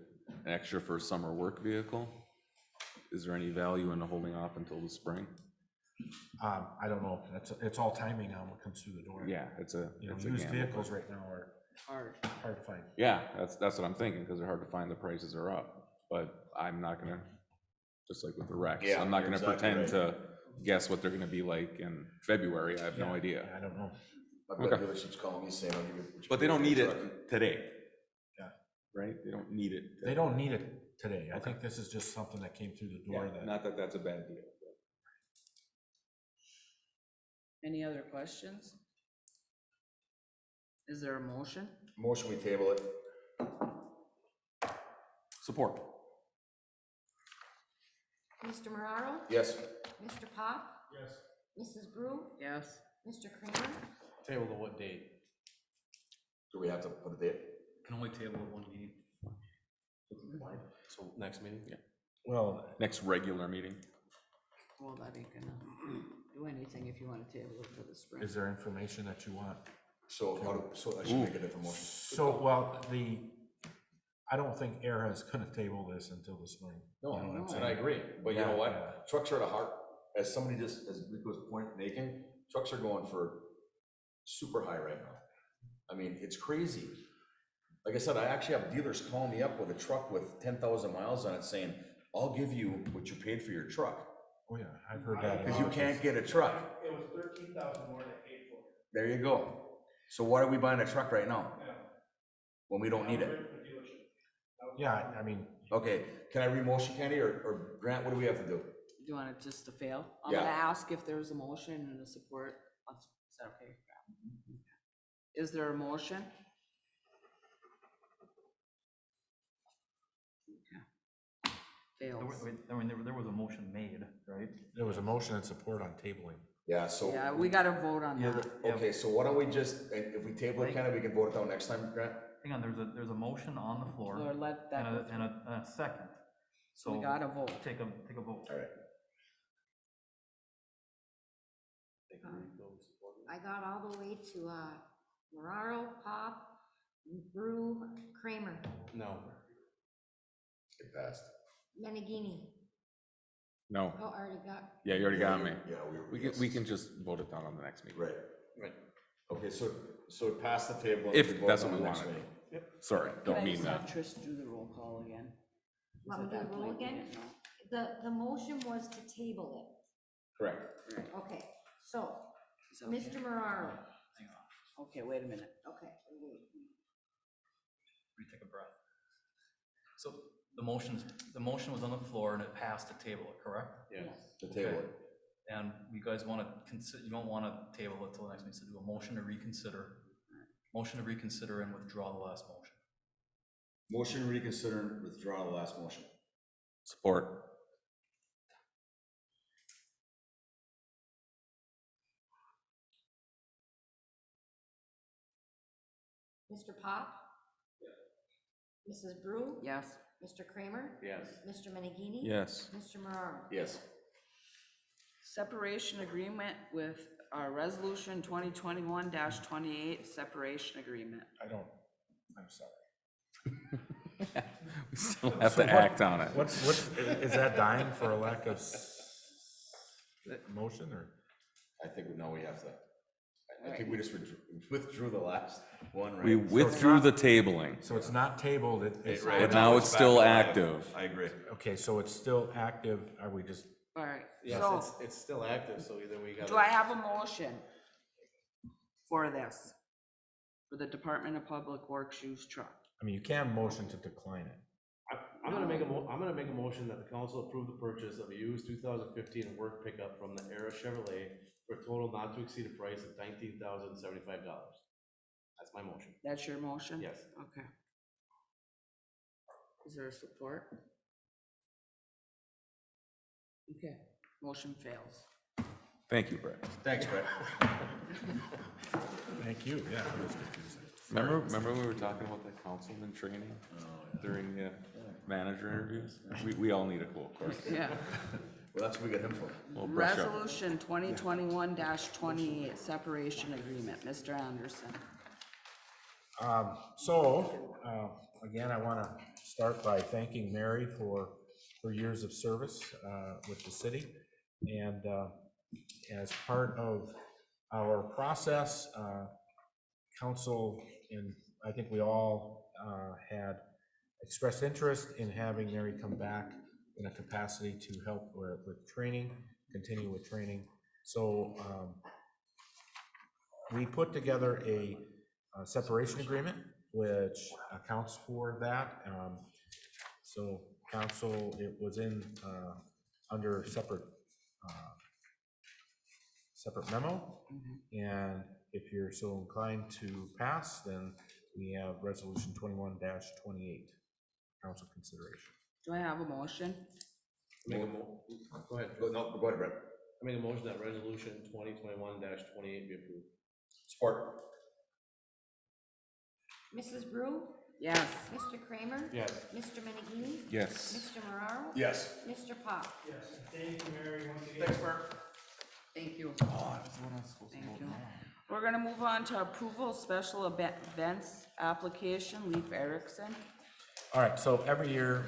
extra for a summer work vehicle? Is there any value in holding off until the spring? I don't know. It's all timing on what comes through the door. Yeah, it's a Used gamble, vehicles but- right now are Hard. hard to find. Yeah, that's what I'm thinking, because they're hard to find, the prices are up, but I'm not gonna, just like with the wrecks, Yeah, I'm not you're gonna exactly pretend to guess what they're gonna be like in February, I have no Yeah, idea. I don't know. I've got Okay. dealerships calling me saying, I'll give you. But they don't need it today. Yeah. Right, they don't need it. They don't need it today. I think this is just something that came through the door Yeah, that. not that that's a bad deal. Any other questions? Is there a motion? Motion, we table it. Support. Mr. Moraro? Yes. Mr. Pop? Yes. Mrs. Brew? Yes. Mr. Kramer? Table to what date? Do we have to put a date? Can only table it one meeting. So next meeting? Yeah. Well, Next regular meeting. Well, that ain't gonna do anything if you wanna table it for the spring. is there information that you want? So I should make a different motion. So, well, I don't think ERA is gonna table this until the spring. No, You know what I'm and saying? I agree, but you know Yeah, what? yeah. Trucks are at a heart, as somebody just, as Rico's point making, trucks are going for super high right now. I mean, it's crazy. Like I said, I actually have dealers calling me up with a truck with 10,000 miles on it saying, I'll give you what you paid for your truck, Oh, yeah, I've heard that. because you can't get a truck. It was 13,000 more than I paid for it. There you go. So why are we buying a truck right now, Yeah. when we don't need it? The dealership. Yeah, I mean, Okay, can I re-motion, Candy, or Grant, what do we have to do? Do you want it just to fail? I'm Yeah. gonna ask if there's a motion and a support. Is that okay? Is there a motion? Okay. Fails. There was a motion made, right? there was a motion and support on tabling. Yeah, so. Yeah, we gotta vote on that. Okay, so why don't we just, and if we table it, Candy, we can vote it down next time, Grant? Hang on, there's a motion on the floor Or let that, and a second. So we gotta vote. take a vote. All right. I got all the way to, Moraro, Pop, Brew, Kramer, No. It passed. Menegini. No, Oh, already got, yeah, you already got me. Yeah, We can just vote it down on the next meeting. Right. Right. Okay, so it passed the table. and If we vote that's on what we the next wanted. meeting. Sorry, Can don't I mean just that. have Trish do the roll call again? want me Is to it do that the roll point we again? didn't know? The motion was to table Correct. it. Okay, so, Is that okay? Mr. Moraro, Hang on, Okay, wait a minute. okay, wait. let me take a breath. So the motion was on the floor and it passed to table it, correct? Yeah. Yes. The table. Okay. And you guys wanna you don't wanna table it till the next meeting, so do a motion to reconsider. Motion to reconsider and withdraw the last motion. Motion to reconsider and withdraw the last motion. Support. Mr. Pop? Mrs. Brew? Yes. Mr. Kramer? Yes. Mr. Menegini? Yes. Mr. Moraro? Yes. Separation agreement with resolution 2021-28, separation agreement. I'm sorry. We still have So to what- act on it. What's, is that dying for a lack of motion, or? I think now we have to, I think we just withdrew the last one, right? We withdrew the tabling, So it's not tabled, it's. Right, but now it's still back alive. active. I agree. Okay, so it's still active, are we just All right, Yes, so it's still active, so either we gotta. do I have a motion for this? For the Department of Public Works used truck? I mean, you can motion to decline it. I'm gonna make a motion that the council approve the purchase of a used 2015 work pickup from the Era Chevrolet for a total not to exceed a price of $19,075. That's my motion. That's your motion? Yes. Okay. Is there support? Okay, motion fails. Thank you, Brett. Thanks, Brett. Thank you, yeah. That was confusing. Remember we were talking about the councilman training during the manager interviews? We all need a cool course. Yeah. Well, that's what we got him for. We'll brush up. Resolution 2021-28, separation agreement, Mr. Anderson. Again, I want to start by thanking Mary for her years of service with the city. And as part of our process, council, and I think we all had expressed interest in having Mary come back in a capacity to help with training, continue with training. So we put together a separation agreement, which accounts for that. So council, it was in under separate memo. And if you're so inclined to pass, then we have resolution 21-28 council consideration. Do I have a motion? Go ahead. Go ahead, Brett. I make a motion that resolution 2021-28 be approved. Support. Mrs. Brew, Yes. Mr. Kramer, Yes. Mr. Menegini, Yes. Mr. Moraro, Yes. Mr. Pop. Yes, thank you, Mary, once again. Thanks, Bert. Thank you. Oh, that was the one I was supposed to Thank vote you. no. We're gonna move on to approval special events application, Leif Erickson. All right, so every year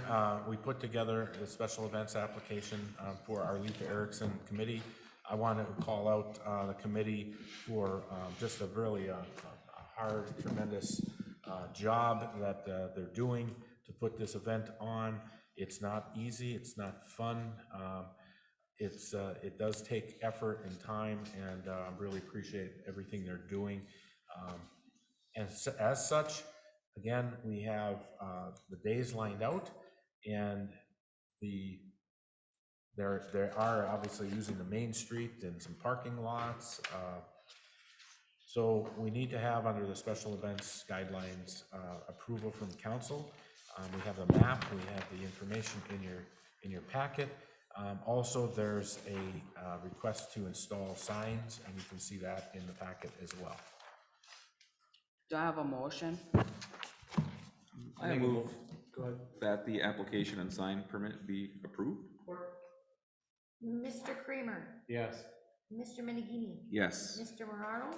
we put together a special events application for our Leif Erickson committee. I want to call out the committee for just a really hard, tremendous job that they're doing to put this event on. It's not easy, it's not fun. It does take effort and time, and I really appreciate everything they're doing. And as such, again, we have the days lined out, and they are obviously using the main street and some parking lots. So we need to have, under the special events guidelines, approval from council. We have the map, we have the information in your packet. Also, there's a request to install signs, and you can see that in the packet as well. Do I have a motion? I move that the application and sign permit be approved. Mr. Kramer, Yes. Mr. Menegini, Yes. Mr. Moraro,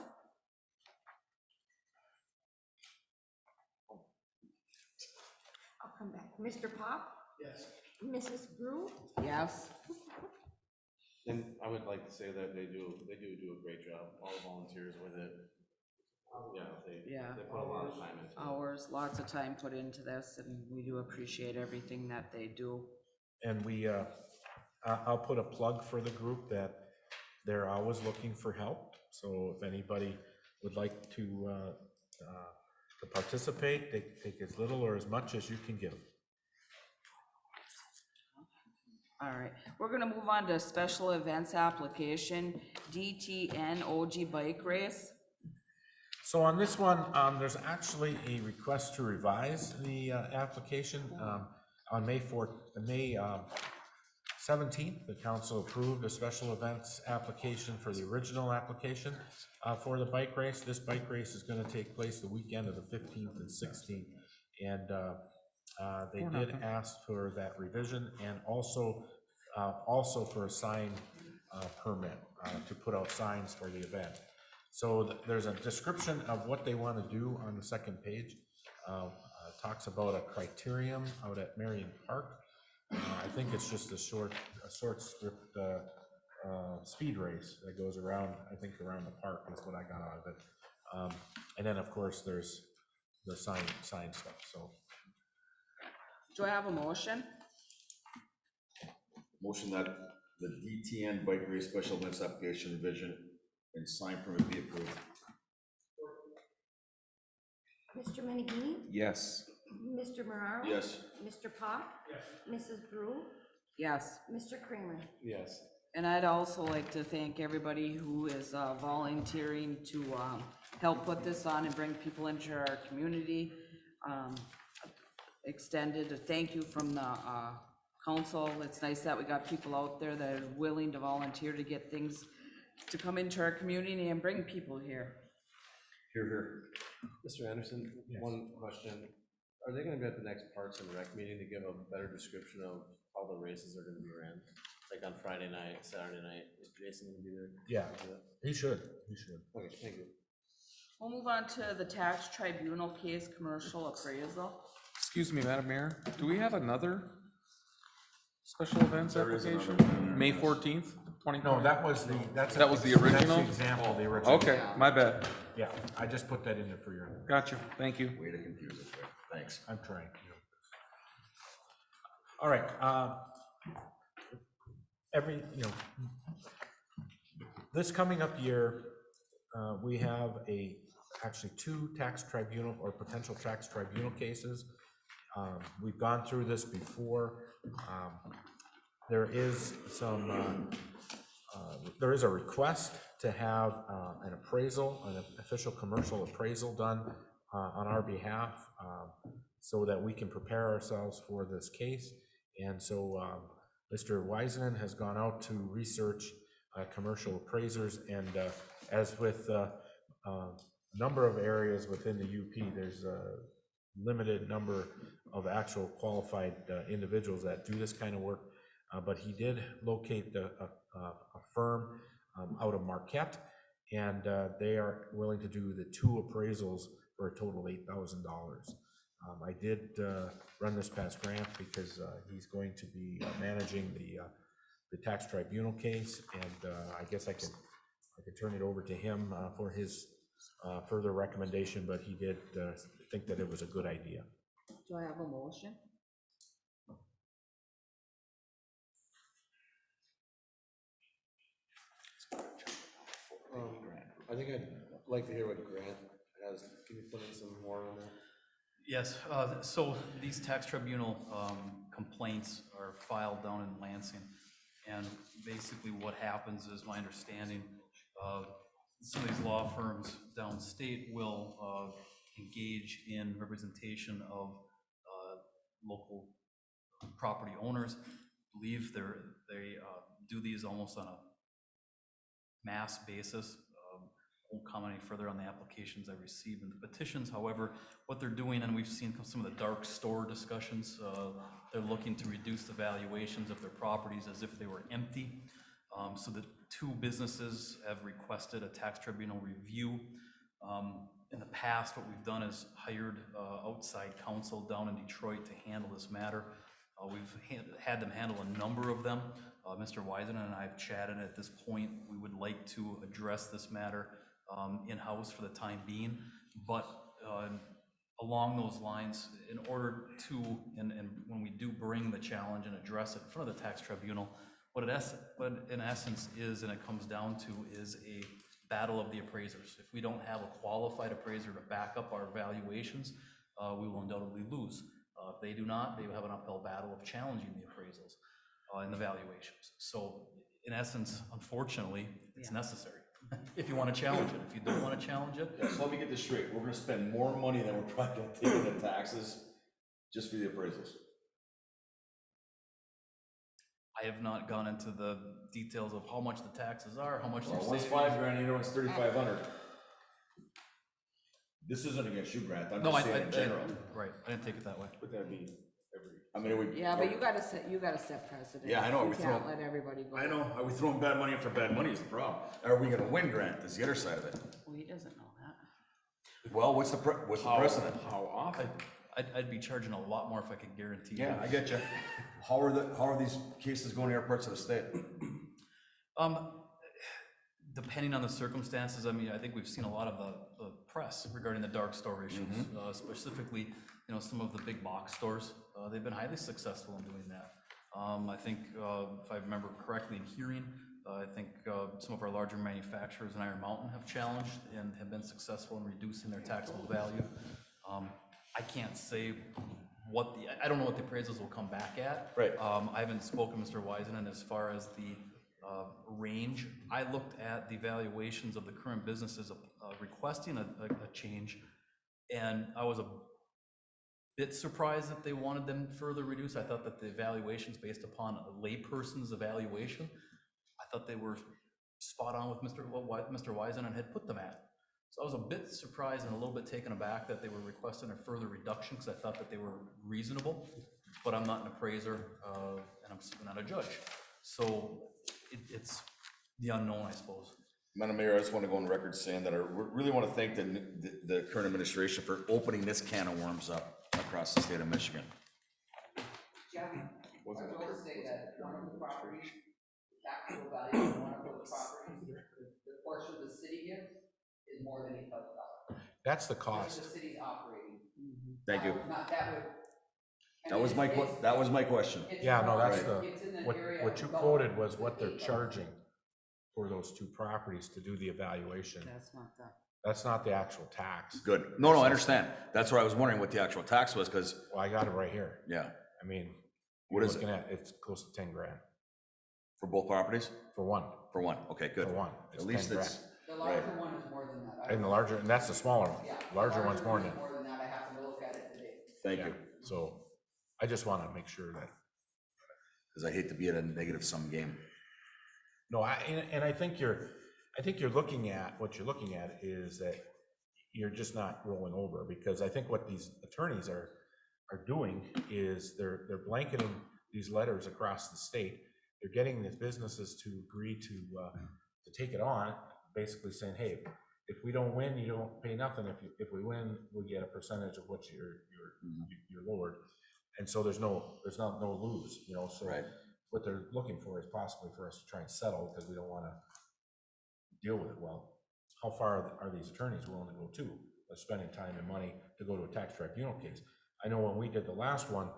I'll come back, Mr. Pop, Yes. Mrs. Brew, Yes. And I would like to say that they do a great job, all the volunteers with it. Yeah. They put a lot of time into it. Hours, lots of time put into this, and we do appreciate everything that they do. And I'll put a plug for the group that they're always looking for help. So if anybody would like to participate, they take as little or as much as you can give. All right, we're gonna move on to special events application, DTN OG bike race. So on this one, there's actually a request to revise the application. On May 17th, the council approved a special events application for the original application for the bike race. This bike race is going to take place the weekend of the 15th and 16th. And they did ask for that revision, and also for a sign permit to put out signs for the event. So there's a description of what they want to do on the second page. Talks about a criterium out at Marion Park. I think it's just a short script speed race that goes around, I think around the park is what I got out of it. And then of course there's the sign stuff, so. Do I have a motion? Motion that the DTN bike race special events application revision and sign permit be approved. Mr. Menegini? Yes. Mr. Moraro? Yes. Mr. Pop? Mrs. Brew? Yes. Mr. Kramer? Yes. And I'd also like to thank everybody who is volunteering to help put this on and bring people into our community. Extended a thank you from the council. It's nice that we got people out there that are willing to volunteer to get things to come into our community and bring people here. Here, here. Mr. Anderson, one question. Are they gonna be at the next Parks and Rec meeting to give a better description of how the races are gonna be ran? Like on Friday night, Saturday night, is Jason gonna be there? Yeah, he should. Okay, thank you. We'll move on to the tax tribunal case, commercial appraisal. Excuse me, Madam Mayor, do we have another special events There is application? another. May 14th, 2020? No, that was the That's the original? That's the example, the original. Okay, my bad. Yeah, I just put that in there for your, Gotcha, thank you. Way to confuse us there. Thanks. I'm trying. All right, this coming up year, we have actually two tax tribunal or potential tax tribunal cases. We've gone through this before. There is a request to have an appraisal, an official commercial appraisal done on our behalf, so that we can prepare ourselves for this case. And so Mr. Wiseman has gone out to research commercial appraisers, and as with a number of areas within the UP, there's a limited number of actual qualified individuals that do this kind of work, but he did locate a firm out of Marquette, and they are willing to do the two appraisals for a total of $8,000. I did run this past Grant because he's going to be managing the tax tribunal case, and I guess I could turn it over to him for his further recommendation, but he did think that it was a good idea. Do I have a motion? I think I'd like to hear what Grant has. Can you put in some more on that? Yes, so these tax tribunal complaints are filed down in Lansing. And basically what happens is, my understanding, some of these law firms downstate will engage in representation of local property owners. I believe they do these almost on a mass basis. Won't comment any further on the applications I received and the petitions. However, what they're doing, and we've seen some of the dark store discussions, they're looking to reduce the valuations of their properties as if they were empty. So the two businesses have requested a tax tribunal review. In the past, what we've done is hired outside counsel down in Detroit to handle this matter. We've had them handle a number of them. Mr. Wiseman and I have chatted. At this point, we would like to address this matter in-house for the time being, but along those lines, in order to, and when we do bring the challenge and address it in front of the tax tribunal, what in essence is, and it comes down to, is a battle of the appraisers. If we don't have a qualified appraiser to back up our valuations, we will undoubtedly lose. If they do not, they will have an uphill battle of challenging the appraisals and the valuations. So in essence, unfortunately, it's necessary. If you want to challenge it. If you don't want to challenge it. Yeah, so let me get this straight. We're gonna spend more money than we're probably gonna take in the taxes just for the appraisals. I have not gone into the details of how much the taxes are, how much they're Well, one's saving. $5,000, the other one's $3,500. This isn't against you, Grant, I'm No, just saying in general. right, I didn't take it that way. Would that be every? I mean, it would. Yeah, but you gotta set precedent. Yeah, I know, You we can't throw- let everybody go. I know, are we throwing bad money after bad money is the problem. Are we gonna win, Grant? That's the other side of it. Well, he doesn't know that. Well, what's the precedent? How often? I'd be charging a lot more if I could guarantee. Yeah, I get you. How are these cases going to other parts of the state? Depending on the circumstances, I mean, I think we've seen a lot of the press regarding the dark store issues, specifically, some of the big box stores. They've been highly successful in doing that. I think, if I remember correctly in hearing, I think some of our larger manufacturers in Iron Mountain have challenged and have been successful in reducing their taxable value. I can't say what I don't know what the appraisals will come back at. Right. I haven't spoken to Mr. Wiseman as far as the range. I looked at the valuations of the current businesses requesting a change, and I was a bit surprised that they wanted them further reduced. I thought that the evaluations based upon a layperson's evaluation, I thought they were spot on with what Mr. Wiseman had put them at. So I was a bit surprised and a little bit taken aback that they were requesting a further reduction, because I thought that they were reasonable, but I'm not an appraiser, and I'm not a judge. So it's the unknown, I suppose. Madam Mayor, I just want to go on record saying that I really want to thank the current administration for opening this can of worms up across the state of Michigan. Jeff, I will say that one of the properties, the taxable value of one of those properties, the portion the city gives is more than $8,000. That's the That's cost. the city's operating. Thank you. Not, that would. That was my question. Yeah, no, that's Right. the, It's in the what area you above quoted was what the they're 8,000. charging for those two properties to do the evaluation. That's not that. That's not the actual tax. Good. No, I understand. That's why I was wondering what the actual tax was, because, Well, I got it right here. yeah, I mean, what you're is it looking at, it's close to 10 grand for both properties? for one, For one, okay, good. for one. At It's least 10 it's, grand. The larger one is more than that. And the larger, and that's the smaller one. Yeah. Larger one's more than, is more than that. I happened to look at it today. thank you, so I just want to make sure that, because I hate to be in a negative sum game. no, I think you're looking at, what you're looking at is that you're just not rolling over, because I think what these attorneys are doing is they're blanketing these letters across the state. They're getting the businesses to agree to take it on, basically saying, hey, if we don't win, you don't pay nothing. If we win, we get a percentage of what you're lowered. And so there's no lose, you know, so Right. what they're looking for is possibly for us to try and settle, because we don't want to deal with it. Well, how far are these attorneys willing to go to, spending time and money to go to a tax tribunal case? I know when we did the last one,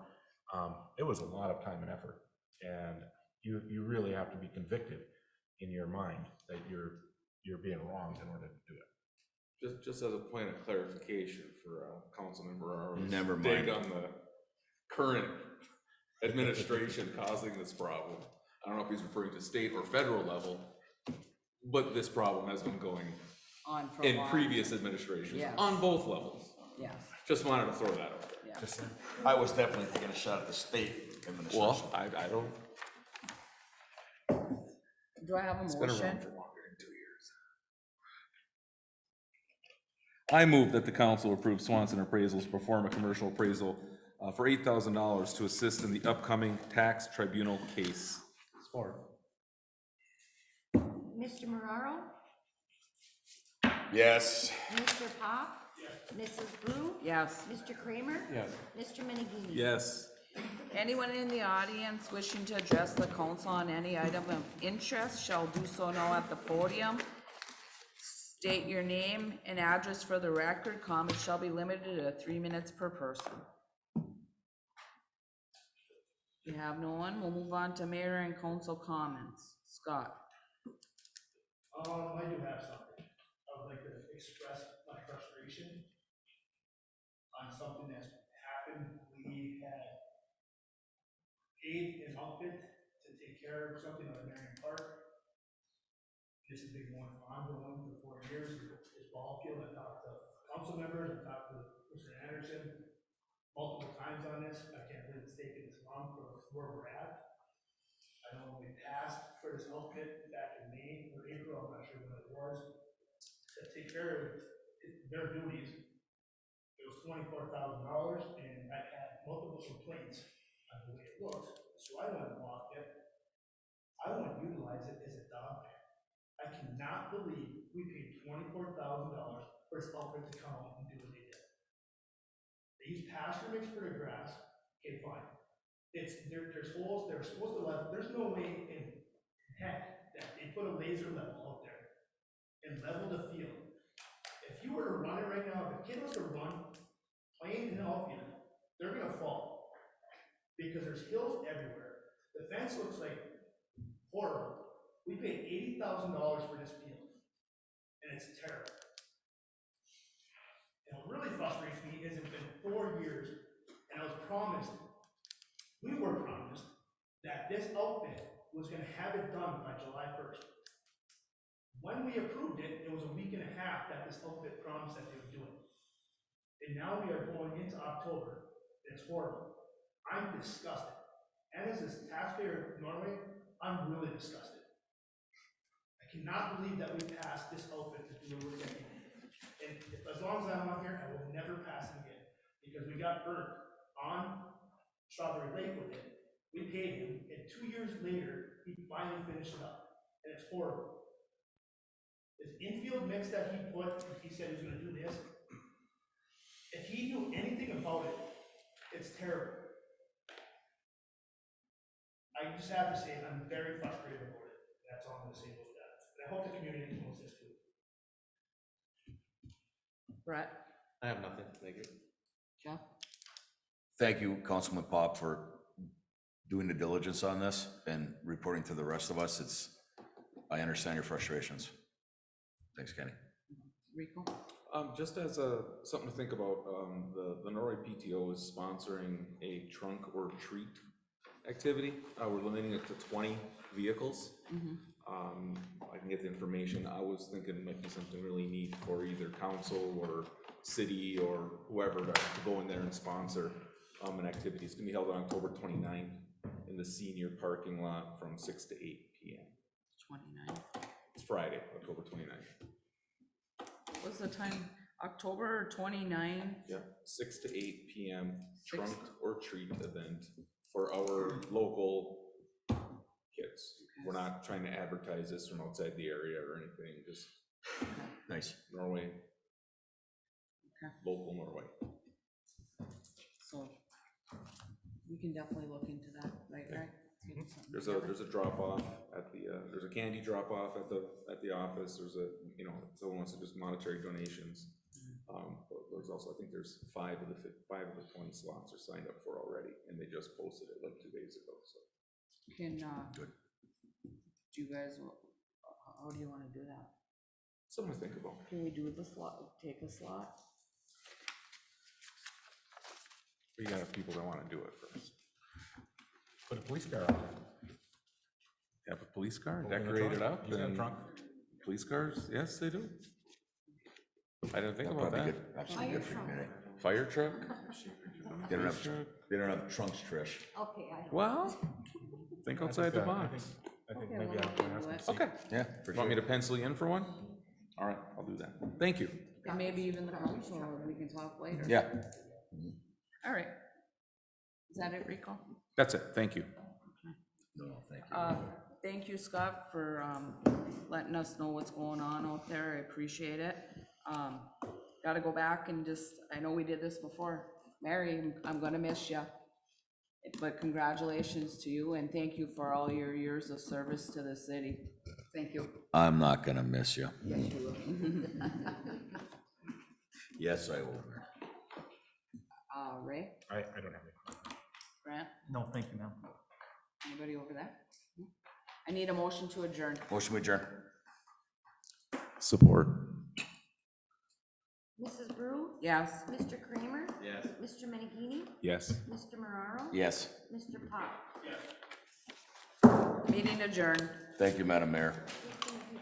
it was a lot of time and effort, and you really have to be convicted in your mind that you're being wronged in order to do it. Just as a point of clarification for Councilmember Arrows. Never mind. Take on the current administration causing this problem. I don't know if he's referring to state or federal level, but this problem has been going On for a in long previous administrations, Yes. on both levels. Yes, Just wanted to throw that out there. yeah. Just saying. I was definitely taking a shot at the state administration. Well, I don't, Do I have a it's been motion? around for longer than 2 years. I move that the council approve Swanson Appraisals to perform a commercial appraisal for $8,000 to assist in the upcoming tax tribunal case. Support. Mr. Marraro? Yes. Mr. Pop? Mrs. Brew? Yes. Mr. Kramer? Yes. Mr. Minigini? Yes. Anyone in the audience wishing to address the council on any item of interest shall do so now at the podium. State your name and address for the record. Comments shall be limited to 3 minutes per person. We have no one. We'll move on to mayor and council comments. Scott? I do have something. I would like to express my frustration on something that's happened. We had paid an outfit to take care of something on Marion Park. This has been going ongoing for 4 years. This ball field, I talked to council members, I talked to Mr. Anderson multiple times on this. I can't believe it's taken this long for where we're at. I know we passed for this outfit back in May or April, I'm not sure when it was, to take care of their duties. It was $24,000, and I had multiple complaints on the way it looks, so I went and bought it. I want to utilize it as a dog pen. I cannot believe we paid $24,000 for this outfit to come out and do what they did. They used pasture mix for the grass, okay, fine. There's holes, they're supposed to level, there's no way in heck that they put a laser level out there and level the field. If you were to run it right now, if a kid was to run playing in the outfield, they're gonna fall because there's hills everywhere. The fence looks like horrible. We paid $80,000 for this field, and it's terrible. And what really frustrates me is it's been 4 years, and I was promised, we were promised, that this outfit was gonna have it done by July 1st. When we approved it, it was a week and a half that this outfit promised that they would do it. And now we are going into October, and it's horrible. I'm disgusted. And as a taxpayer of Norway, I'm really disgusted. I cannot believe that we passed this outfit to do the work that we did. And as long as I'm on here, I will never pass it again, because we got burnt on Strawberry Lake with it. We paid him, and 2 years later, he finally finished it up, and it's horrible. This infield mix that he put, he said he was gonna do this. If he knew anything about it, it's terrible. I just have to say, I'm very frustrated about it. That's all I'm gonna say about that. And I hope the community knows this too. Brett, I have nothing, thank you. Jeff? Thank you, Councilman Pop, for doing the diligence on this and reporting to the rest of us. I understand your frustrations. Thanks, Kenny. Rico? Just as something to think about, the Norway PTO is sponsoring a trunk or treat activity. We're limiting it to 20 vehicles. I can get the information. I was thinking it might be something really neat for either council or city or whoever to go in there and sponsor an activity. It's gonna be held on October 29th in the senior parking lot from 6 to 8 p.m. 29. It's Friday, October 29th. What's the time? October 29? Yeah, 6 to 8 p.m. Six- trunk or treat event for our local kids. We're not trying to advertise this from outside the area or anything, just Nice. Norway. Okay. Local Norway. So we can definitely look into that, right, Greg? There's a drop off at the, there's a candy drop off at the office. There's a, if someone wants to just monetary donations. But there's also, I think there's 5 of the 20 slots are signed up for already, and they just posted it like 2 days ago, so. Can, Good. do you guys, how do you wanna do that? Something to think about. Can we do the slot, take a slot? We gotta have people that wanna do it first. Put a police car on it. Have a police car, Open the decorate it trunk. up, Use that and trunk. police cars, yes, they do. I didn't think That'd about probably that. good, actually good for the community. Fire truck? They don't Police have, truck? they don't have trunks, Trish. Okay, I don't. Well, think outside the box. I think Okay, maybe we'll I'll look into ask it. and see. Okay. Yeah, for Want me sure. to pencil you in for one? All right, I'll do that. Thank you. And maybe even the council, we can talk later. Yeah. All right. Is that it, Rico? That's it, thank you. No, thank you. Thank you, Scott, for, letting us know what's going on out there. I appreciate it. Gotta go back and just, I know we did this before. Mary, I'm gonna miss you. But congratulations to you and thank you for all your years of service to the city. Thank you. I'm not gonna miss you. Yes, you will. Yes, I will. Ray, I don't have any. Grant, No, thank you, ma'am. anybody over there? I need a motion to adjourn. Motion to adjourn. Support. Mrs. Brew? Yes. Mr. Kramer? Yes. Mr. Menegini? Yes. Mr. Mararo? Yes. Mr. Pop? Meeting adjourned. Thank you, Madam Mayor.